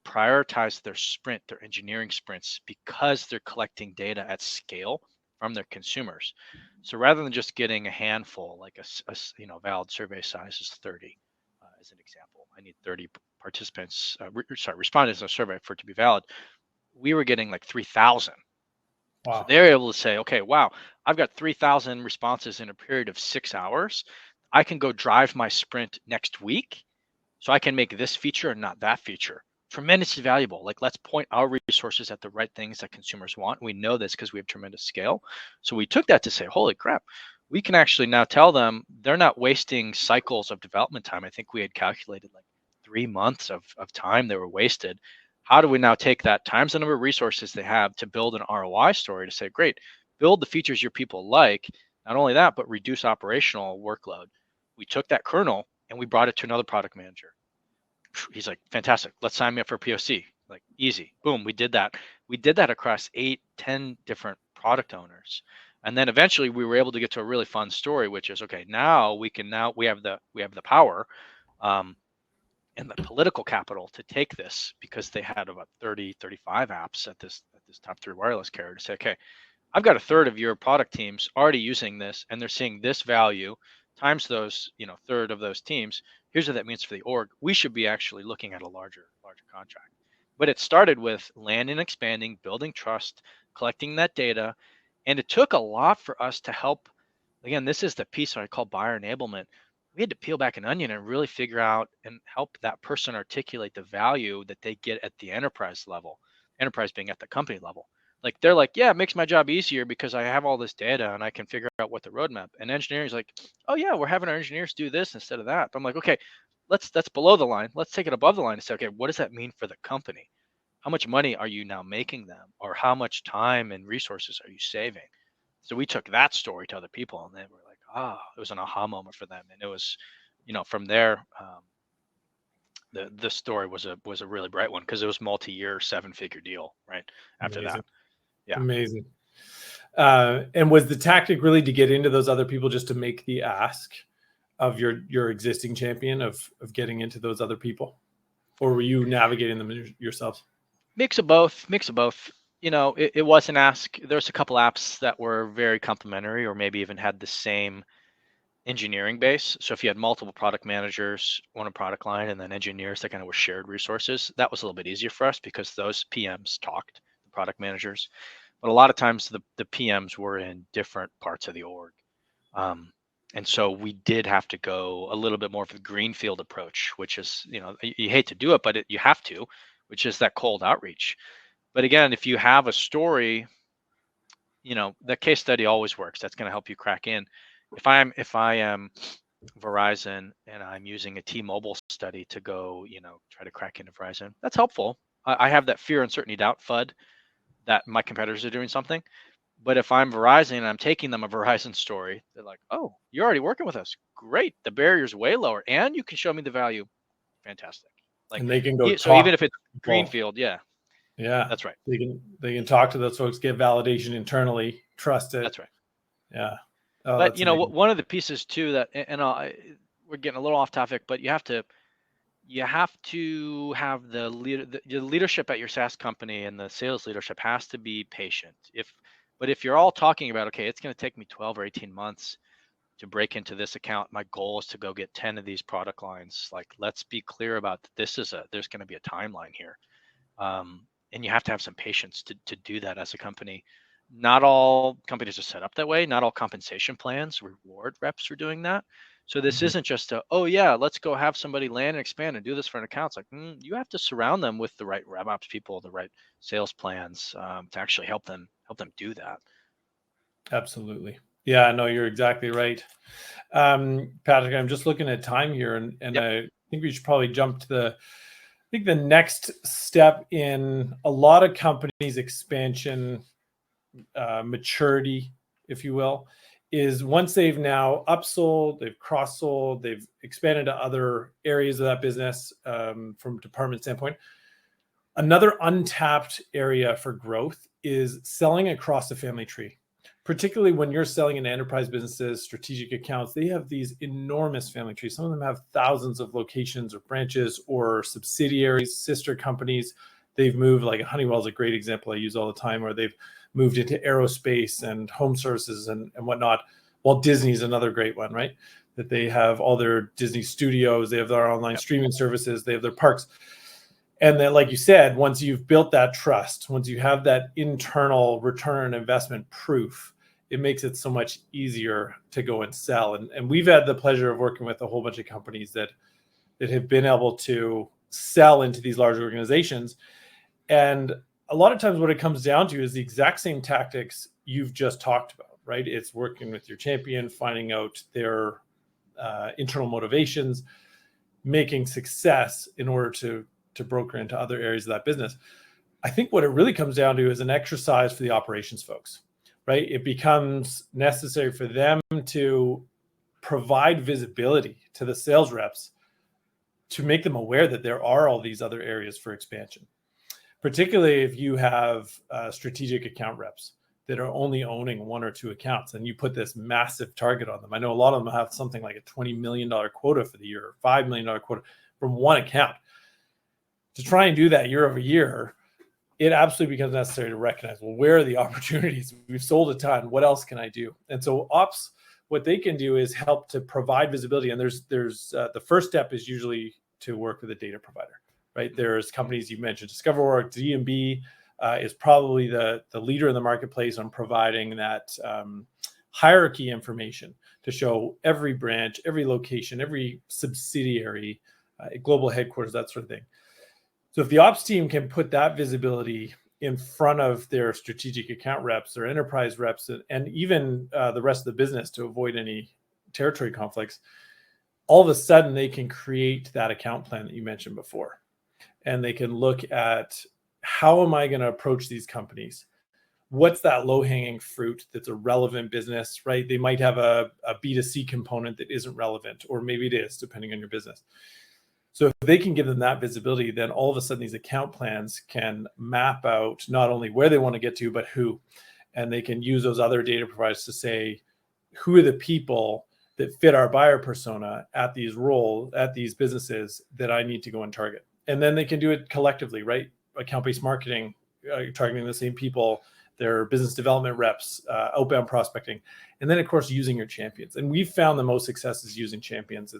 prioritize their engineering sprints, because they're collecting data at scale from their consumers. So rather than just getting a handful, like valid survey size is 30, as an example, I need 30 participants, respondents in a survey for it to be valid. We were getting like 3,000. Wow. So they're able to say, okay, wow, I've got 3,000 responses in a period of 6 hours. I can go drive my sprint next week, so I can make this feature and not that feature. Tremendously valuable. Like, let's point our resources at the right things that consumers want. We know this because we have tremendous scale. So we took that to say, holy crap, we can actually now tell them they're not wasting cycles of development time. I think we had calculated like 3 months of time they were wasted. How do we now take that times the number of resources they have to build an ROI story to say, great, build the features your people like. Not only that, but reduce operational workload. We took that kernel and we brought it to another product manager. He's like, fantastic, let's sign me up for POC. Like, easy. Boom, we did that. We did that across 8, 10 different product owners. And then eventually we were able to get to a really fun story, which is, okay, now we have the power and the political capital to take this, because they had about 30, 35 apps at this top 3 wireless carrier, to say, okay, I've got a third of your product teams already using this, and they're seeing this value times those, third of those teams. Here's what that means for the org. We should be actually looking at a larger contract. But it started with landing and expanding, building trust, collecting that data, and it took a lot for us to help. Again, this is the piece I call buyer enablement. We had to peel back an onion and really figure out and help that person articulate the value that they get at the enterprise level, enterprise being at the company level. Like, they're like, yeah, it makes my job easier because I have all this data and I can figure out what the roadmap. And engineering is like, oh yeah, we're having our engineers do this instead of that. But I'm like, okay, that's below the line. Let's take it above the line and say, okay, what does that mean for the company? How much money are you now making them, or how much time and resources are you saving? So we took that story to other people, and they were like, it was an aha moment for them. And it was, from there, the story was a really bright one, because it was multi-year 7-figure deal right after Amazing. that. Yeah. Amazing. And was the tactic really to get into those other people, just to make the ask of your existing champion of getting into those other people, or were you navigating them yourselves? Mix of both. It was an ask. There's a couple apps that were very complementary, or maybe even had the same engineering base. So if you had multiple product managers on a product line, and then engineers that kind of were shared resources, that was a little bit easier for us, because those PMs talked, the product managers. But a lot of times the PMs were in different parts of the org. And so we did have to go a little bit more of the greenfield approach, which is, you hate to do it, but you have to, which is that cold outreach. But again, if you have a story, the case study always works. That's going to help you crack in. If I am Verizon and I'm using a T-Mobile study to go, try to crack into Verizon, that's helpful. I have that fear, uncertainty, doubt FUD that my competitors are doing something. But if I'm Verizon and I'm taking them a Verizon story, they're like, "Oh, you're already working with us. Great. The barrier's way lower, and you can show me the value. Fantastic." Like, And they can go so even talk if it's to people. greenfield, yeah, that's right. They can talk to those folks, get validation internally, trust it. That's right. Yeah. Oh, But that's amazing. one of the pieces too that, and we're getting a little off topic, but you have to have the leadership at your SaaS company, and the sales leadership has to be patient. But if you're all talking about, okay, it's going to take me 12 or 18 months to break into this account, my goal is to go get 10 of these product lines. Like, let's be clear about there's going to be a timeline here. And you have to have some patience to do that as a company. Not all companies are set up that way. Not all compensation plans reward reps for doing that. So this Mhm. isn't just oh yeah, let's go have somebody land and expand and do this for an account. It's like, you have to surround them with the right rev ops people, the right sales plans, to actually help them do that. Absolutely. Yeah, no, you're exactly right. Patrick, I'm just looking at time here, and Yep. I think we should probably jump to the next step in a lot of companies' expansion maturity, if you will, is once they've now upsold, they've cross-sold, they've expanded to other areas of that business, from a department standpoint. Another untapped area for growth is selling across the family tree. Particularly when you're selling in enterprise businesses, strategic accounts, they have these enormous family trees. Some of them have thousands of locations or branches or subsidiaries, sister companies. They've moved, like Honeywell is a great example I use all the time, where they've moved into aerospace and home services and whatnot. Walt Disney's another great one, right? That they have all their Disney studios, they have their online streaming services, they have their parks. And then, like you said, once you've built that trust, once you have that internal return on investment proof, it makes it so much easier to go and sell. And we've had the pleasure of working with a whole bunch of companies that have been able to sell into these large organizations. And a lot of times what it comes down to is the exact same tactics you've just talked about, right? It's working with your champion, finding out their internal motivations, making success in order to broker into other areas of that business. I think what it really comes down to is an exercise for the operations folks, right? It becomes necessary for them to provide visibility to the sales reps to make them aware that there are all these other areas for expansion, particularly if you have strategic account reps that are only owning one or two accounts, and you put this massive target on them. I know a lot of them have something like a $20 million quota for the year, or $5 million quota from one account. To try and do that year over year, it absolutely becomes necessary to recognize, well, where are the opportunities? We've sold a ton. What else can I do? And so ops, what they can do is help to provide visibility. And there's the first step is usually to work with a data provider, right? There's companies you mentioned, DiscoverWorks, D&B is probably the leader in the marketplace on providing that hierarchy information to show every branch, every location, every subsidiary, global headquarters, that sort of thing. So if the ops team can put that visibility in front of their strategic account reps, their enterprise reps, and even the rest of the business to avoid any territory conflicts, all of a sudden they can create that account plan that you mentioned before. And they can look at, how am I going to approach these companies? What's that low-hanging fruit that's a relevant business, right? They might have a B2C component that isn't relevant, or maybe it is, depending on your business. So if they can give them that visibility, then all of a sudden these account plans can map out not only where they want to get to, but who. And they can use those other data providers to say, who are the people that fit our buyer persona at these roles, at these businesses that I need to go and target. And then they can do it collectively, right? Account-based marketing, targeting the same people, their business development reps, outbound prospecting, and then of course using your champions. And we've found the most success is using champions.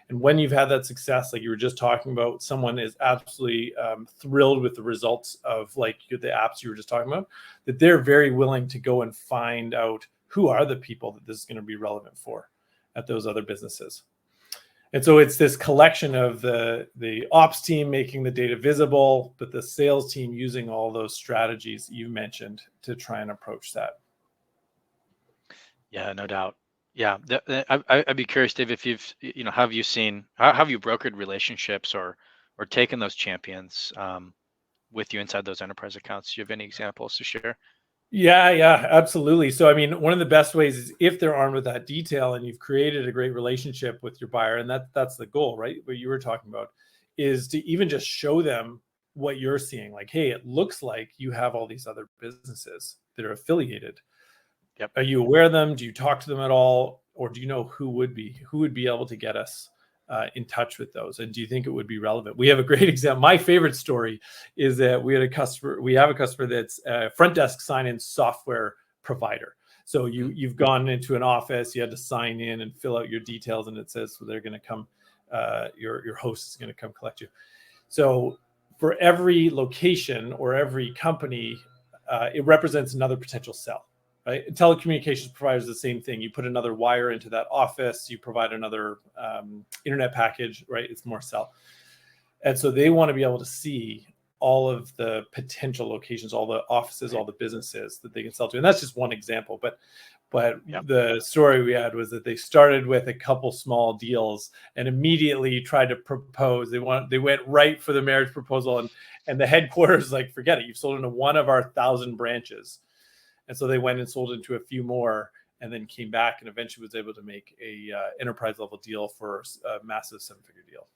And when you've had that success, like you were just talking about, someone is absolutely thrilled with the results of like the apps you were just talking about, that they're very willing to go and find out who are the people that this is going to be relevant for at those other businesses. And so it's this collection of the ops team making the data visible, but the sales team using all those strategies you mentioned to try and approach that. Yeah, no doubt. Yeah, I'd be curious, Dave, if you've, have you seen, how have you brokered relationships or taken those champions with you inside those enterprise accounts? Do you have any examples to share? Yeah, absolutely. So, I mean, one of the best ways is if they're armed with that detail and you've created a great relationship with your buyer, and that's the goal, right? What you were talking about is to even just show them what you're seeing. Like, hey, it looks like you have all these other businesses that are affiliated. Yep. Are you aware of them? Do you talk to them at all? Or do you know who would be able to get us in touch with those? And do you think it would be relevant? We have a great example. My favorite story is that we have a customer that's a front desk sign-in software provider. So you've gone into an office, you had to sign in and fill out your details, and it says so they're going to come, your host is going to come collect you. So for every location or every company, it represents another potential sell. Right? Telecommunications providers the same thing. You put another wire into that office, you provide another internet package, right? It's more sell. And so they want to be able to see all of the potential locations, all the offices, all the businesses that they can sell to. And that's just one example. But yep. The story we had was that they started with a couple small deals and immediately tried to propose. They went right for the marriage proposal, and the headquarters like, forget it. You've sold into one of our 1,000 branches. And so they went and sold into a few more and then came back and eventually was able to make a enterprise level deal for a massive 7-figure deal.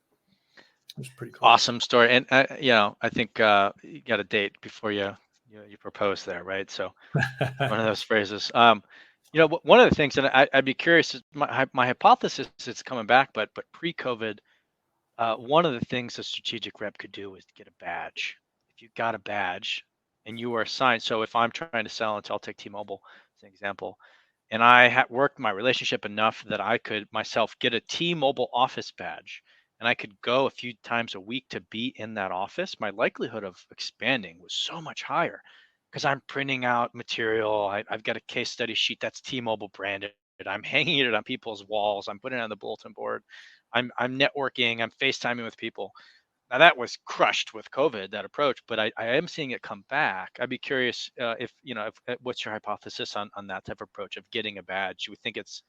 It was pretty cool. Awesome story. And, I think you got a date before you propose there, right? So one of those phrases. One of the things, and I'd be curious, my hypothesis is coming back, but pre-COVID, one of the things a strategic rep could do is get a badge. If you got a badge, and you are assigned. So if I'm trying to sell, I'll take T-Mobile as an example, and I worked my relationship enough that I could myself get a T-Mobile office badge, and I could go a few times a week to be in that office, my likelihood of expanding was so much higher because I'm printing out material. I've got a case study sheet that's T-Mobile branded. I'm hanging it on people's walls. I'm putting it on the bulletin board. I'm networking. I'm FaceTiming with people. Now that was crushed with COVID, that approach, but I am seeing it come back. I'd be curious if what's your hypothesis on that type of approach of getting a badge? You think it's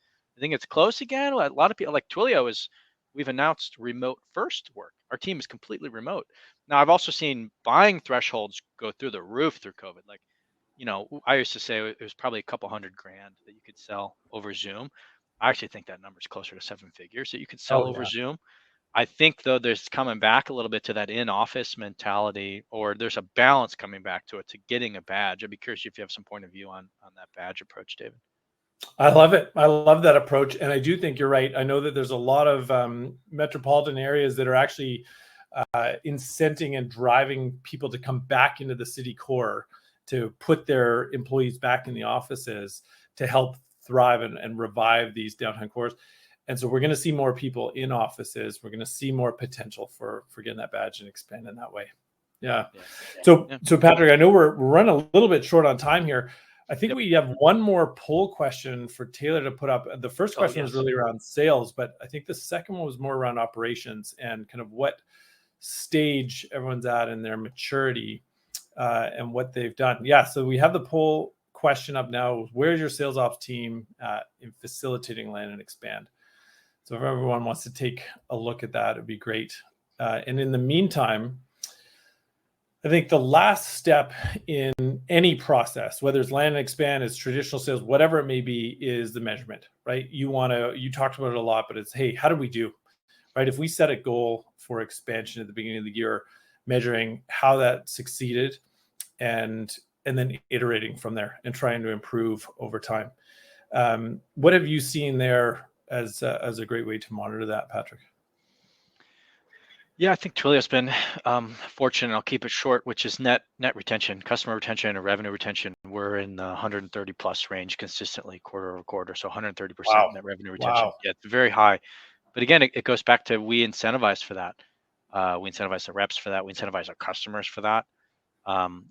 close again? A lot of people like Twilio we've announced remote first work. Our team is completely remote. Now I've also seen buying thresholds go through the roof through COVID. Like, I used to say it was probably a couple $100,000 that you could sell over Zoom. I actually think that number is closer to 7 figures that you could sell over Zoom. I think, though, there's coming back a little bit to that in-office mentality, or there's a balance coming back to it, to getting a badge. I'd be curious if you have some point of view on that badge approach, David. I love it. I love that approach. And I do think you're right. I know that there's a lot of metropolitan areas that are actually incenting and driving people to come back into the city core to put their employees back in the offices to help thrive and revive these downtown cores. And so we're going to see more people in offices. We're going to see more potential for getting that badge and expand in that way. Yeah. So Patrick, I know we're running a little bit short on time here. I think we have one more poll question for Taylor to put up. The first question was really around sales, but I think the second one was more around operations and kind of what stage everyone's at in their maturity and what they've done. Yeah. So we have the poll question up now. Where's your sales ops team in facilitating land and expand? So if everyone wants to take a look at that, it'd be great. And in the meantime, I think the last step in any process, whether it's land and expand, it's traditional sales, whatever it may be, is the measurement, right? You talked about it a lot, but it's, hey, how did we do? right? If we set a goal for expansion at the beginning of the year, measuring how that succeeded and then iterating from there and trying to improve over time. What have you seen there as a great way to monitor that, Patrick? Yeah, I think Twilio's been fortunate. I'll keep it short, which is net retention, customer retention, and revenue retention. We're in the 130 plus range consistently quarter over quarter. So 130% Wow. net revenue retention. Wow. Yeah, it's very high. But again, it goes back to we incentivize for that. We incentivize the reps for that. We incentivize our customers for that. I'll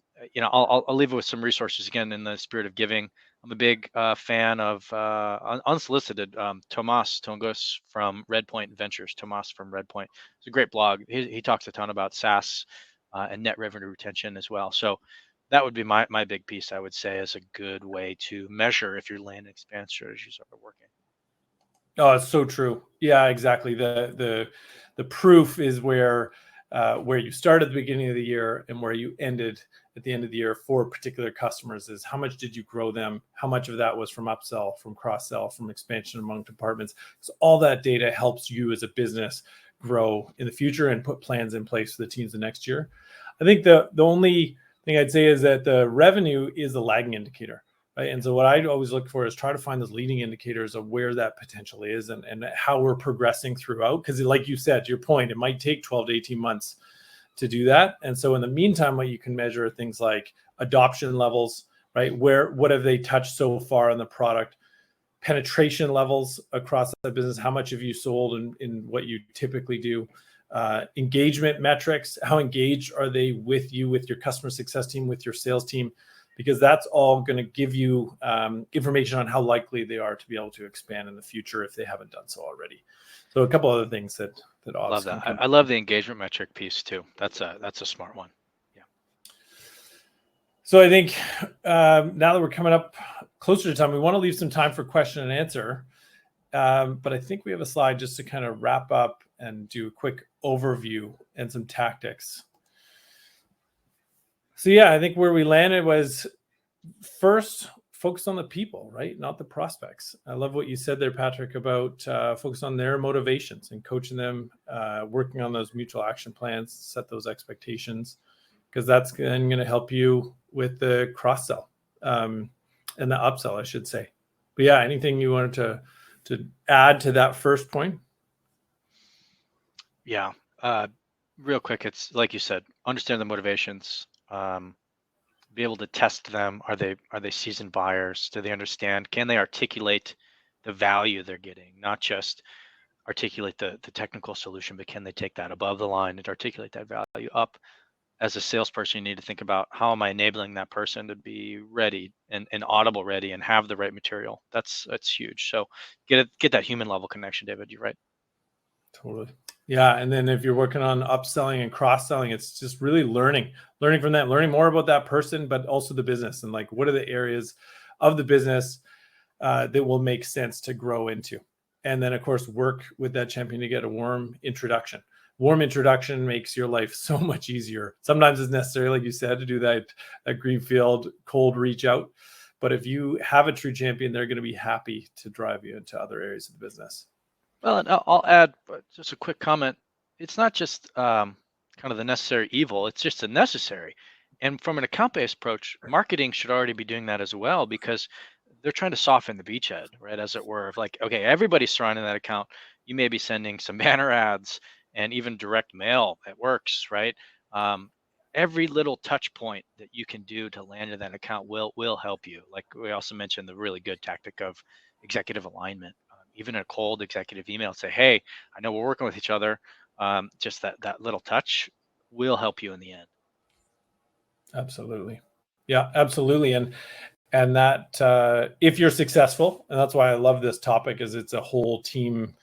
leave it with some resources again in the spirit of giving. I'm a big fan of unsolicited Tomas Tongos from Redpoint Ventures. Tomas from Redpoint. It's a great blog. He talks a ton about SaaS and net revenue retention as well. So that would be my big piece. I would say is a good way to measure if your land and expand strategies are working. Oh, it's so true. Yeah, exactly. The proof is where you start at the beginning of the year and where you ended at the end of the year for particular customers is how much did you grow them? How much of that was from upsell, from cross-sell, from expansion among departments? So all that data helps you as a business grow in the future and put plans in place for the teams the next year. I think the only thing I'd say is that the revenue is a lagging indicator. Right. And so what I always look for is try to find those leading indicators of where that potential is and how we're progressing throughout. Because like you said, to your point, it might take 12 to 18 months to do that. And so in the meantime, what you can measure are things like adoption levels, right? What have they touched so far on the product? Penetration levels across the business. How much have you sold in what you typically do? Engagement metrics. How engaged are they with you, with your customer success team, with your sales team? Because that's all going to give you information on how likely they are to be able to expand in the future if they haven't done so already. So a couple other things that love that. I love the engagement metric piece too. That's a smart one. Yeah. So I think now that we're coming up closer to time, we want to leave some time for question and answer. But I think we have a slide just to kind of wrap up and do a quick overview and some tactics. So yeah, I think where we landed was first focus on the people, right? Not the prospects. I love what you said there, Patrick, about focus on their motivations and coaching them, working on those mutual action plans, set those expectations, because that's then going to help you with the cross-sell and the upsell, I should say. But yeah, anything you wanted to add to that first point? Yeah. Real quick, it's like you said, understand the motivations. Be able to test them. Are they seasoned buyers? Do they understand? Can they articulate the value they're getting? Not just articulate the technical solution, but can they take that above the line and articulate that value up? As a salesperson, you need to think about how am I enabling that person to be ready and audible ready and have the right material. That's huge. So get that human level connection, David. You're right. Totally. Yeah. And then if you're working on upselling and cross-selling, it's just really learning from that, learning more about that person, but also the business and like, what are the areas of the business that will make sense to grow into? And then of course, work with that champion to get a warm introduction. Warm introduction makes your life so much easier. Sometimes it's necessary, like you said, to do that greenfield cold reach out. But if you have a true champion, they're going to be happy to drive you into other areas of the business. Well, and I'll add just a quick comment. It's not just kind of the necessary evil, it's just a necessary. And from an account-based approach, marketing should already be doing that as well because they're trying to soften the beachhead, right? As it were, of like, okay, everybody's surrounding that account. You may be sending some banner ads and even direct mail that works, right? Every little touch point that you can do to land in that account will help you. Like we also mentioned the really good tactic of executive alignment. Even a cold executive email, say, hey, I know we're working with each other. Just that little touch will help you in the end. Absolutely. Yeah, absolutely. And that if you're successful, and that's why I love this topic, is it's a whole team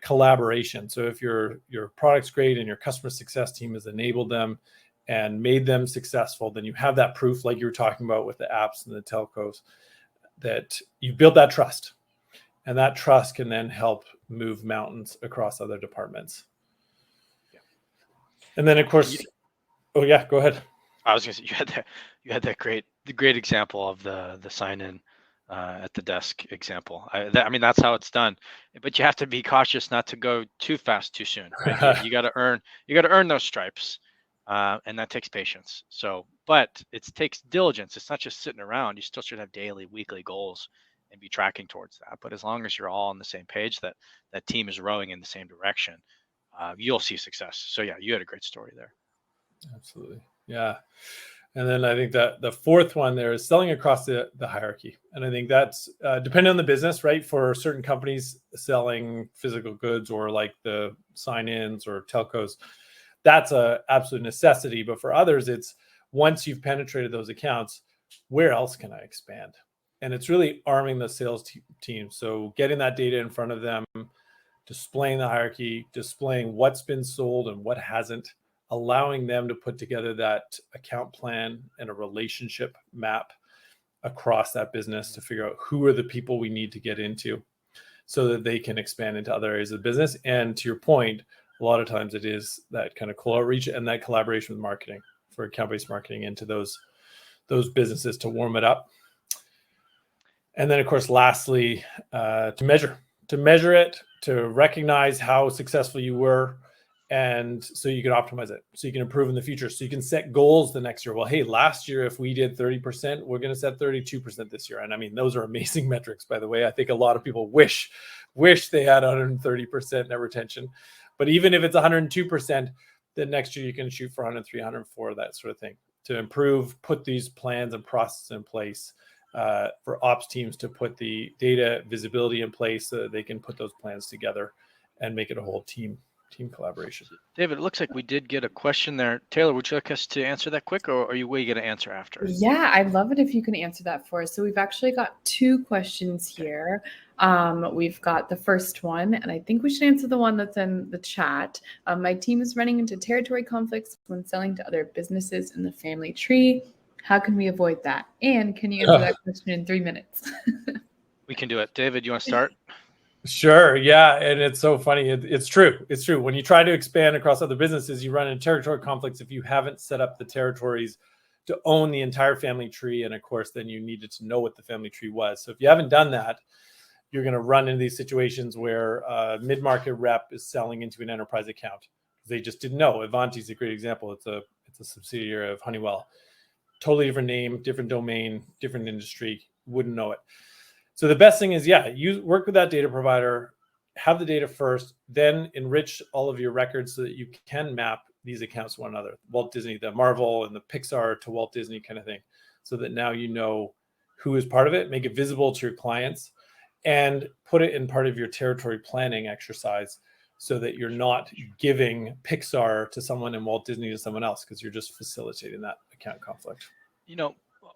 collaboration. So if your product's great and your customer success team has enabled them and made them successful, then you have that proof, like you were talking about with the apps and the telcos, that you built that trust. And that trust can then help move mountains across other departments. Yeah. And then, of course, oh yeah, go ahead. I was gonna say you had that great example of the sign in at the desk example. I mean, that's how it's done. But you have to be cautious not to go too fast too soon, right? You got to earn those stripes, and that takes patience. So, but it takes diligence. It's not just sitting around. You still should have daily, weekly goals and be tracking towards that. But as long as you're all on the same page, that team is rowing in the same direction, you'll see success. So yeah, you had a great story there. Absolutely. Yeah. And then I think that the fourth one there is selling across the hierarchy. And I think that's depending on the business, right? For certain companies, selling physical goods or like the sign-ins or telcos, that's a absolute necessity. But for others, it's once you've penetrated those accounts, where else can I expand? And it's really arming the sales team. So getting that data in front of them, displaying the hierarchy, displaying what's been sold and what hasn't, allowing them to put together that account plan and a relationship map across that business to figure out who are the people we need to get into so that they can expand into other areas of the business. And to your point, a lot of times it is that kind of cold outreach and that collaboration with marketing for account-based marketing into those businesses to warm it up. And then, of course, lastly, to measure it, to recognize how successful you were, and so you can optimize it, so you can improve in the future, so you can set goals the next year. Well, hey, last year, if we did 30%, we're going to set 32% this year. And I mean, those are amazing metrics, by the way. I think a lot of people wish they had 130% net retention. But even if it's 102%, then next year you can shoot for 103, 104, that sort of thing, to improve, put these plans and processes in place for ops teams to put the data visibility in place so that they can put those plans together and make it a whole team collaboration. David, it looks like we did get a question there. Taylor, would you like us to answer that quick, or are you going to answer after? Yeah, I'd love it if you can answer that for us. So we've actually got two questions here. We've got the first one, and I think we should answer the one that's in the chat. My team is running into territory conflicts when selling to other businesses in the family tree. How can we avoid that? And can you answer that question in 3 minutes? We can do it. David, you want to start? Sure. Yeah. And it's so funny. It's true. It's true. When you try to expand across other businesses, you run into territory conflicts if you haven't set up the territories to own the entire family tree. And of course, then you needed to know what the family tree was. So if you haven't done that, you're going to run into these situations where a mid-market rep is selling into an enterprise account. They just didn't know. Avanti is a great example. It's a subsidiary of Honeywell. Totally different name, different domain, different industry. Wouldn't know it. So the best thing is, you work with that data provider, have the data first, then enrich all of your records so that you can map these accounts to one another. Walt Disney, the Marvel and the Pixar to Walt Disney kind of thing, so that now you know who is part of it, make it visible to your clients, and put it in part of your territory planning exercise so that you're not giving Pixar to someone and Walt Disney to someone else, because you're just facilitating that account conflict.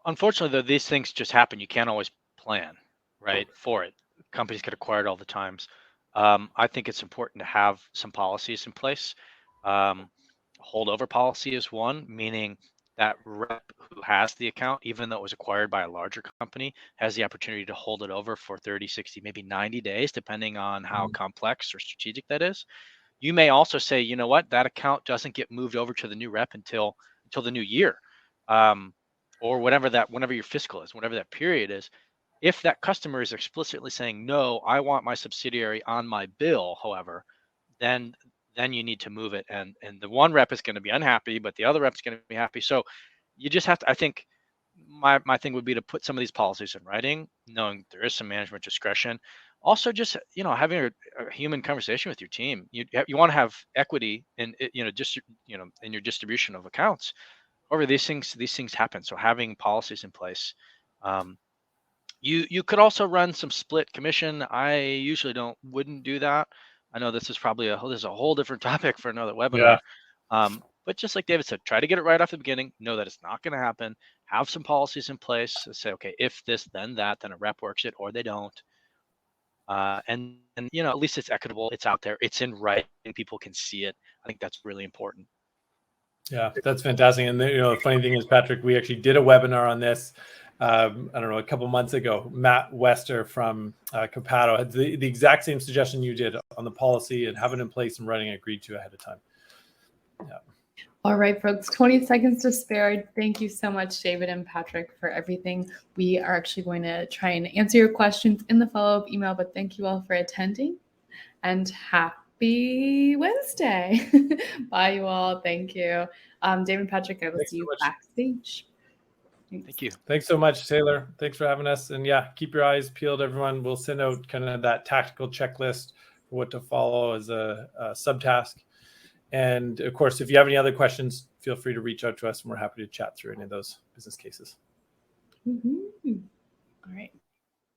Unfortunately, though, these things just happen. You can't always plan, right, for it. Companies get acquired all the times. I think it's important to have some policies in place. Holdover policy is one, meaning that rep who has the account, even though it was acquired by a larger company, has the opportunity to hold it over for 30, 60, maybe 90 days, depending on how complex or strategic that is. You may also say, you know what, that account doesn't get moved over to the new rep until the new year, or whenever your fiscal is, whatever that period is. If that customer is explicitly saying, no, I want my subsidiary on my bill, however, then you need to move it. And the one rep is going to be unhappy, but the other rep is going to be happy. So you just have to, I think my thing would be to put some of these policies in writing, knowing there is some management discretion. Also, just, having a human conversation with your team. You want to have equity in, in your distribution of accounts. However, these things happen. So having policies in place. You could also run some split commission. I usually wouldn't do that. I know this is probably a whole different topic for another webinar. But just like David said, try to get it right off the beginning. Know that it's not going to happen. Have some policies in place. Say, okay, if this, then that, then a rep works it, or they don't. And at least it's equitable. It's out there. It's in writing. People can see it. I think that's really important. Yeah, that's fantastic. And the funny thing is, Patrick, we actually did a webinar on this. I don't know, a couple months ago. Matt Wester from Capato had the exact same suggestion you did on the policy and have it in place and running agreed to ahead of time. Yeah. All right, folks, 20 seconds to spare. Thank you so much, David and Patrick, for everything. We are actually going to try and answer your questions in the follow-up email, but thank you all for attending, and happy Wednesday. Bye, you all. Thank you. David, Patrick, I will see you backstage. Thank you. Thanks so much, Taylor. Thanks for having us. And yeah, keep your eyes peeled, everyone. We'll send out kind of that tactical checklist for what to follow as a subtask. And of course, if you have any other questions, feel free to reach out to us and we're happy to chat through any of those business cases. All right.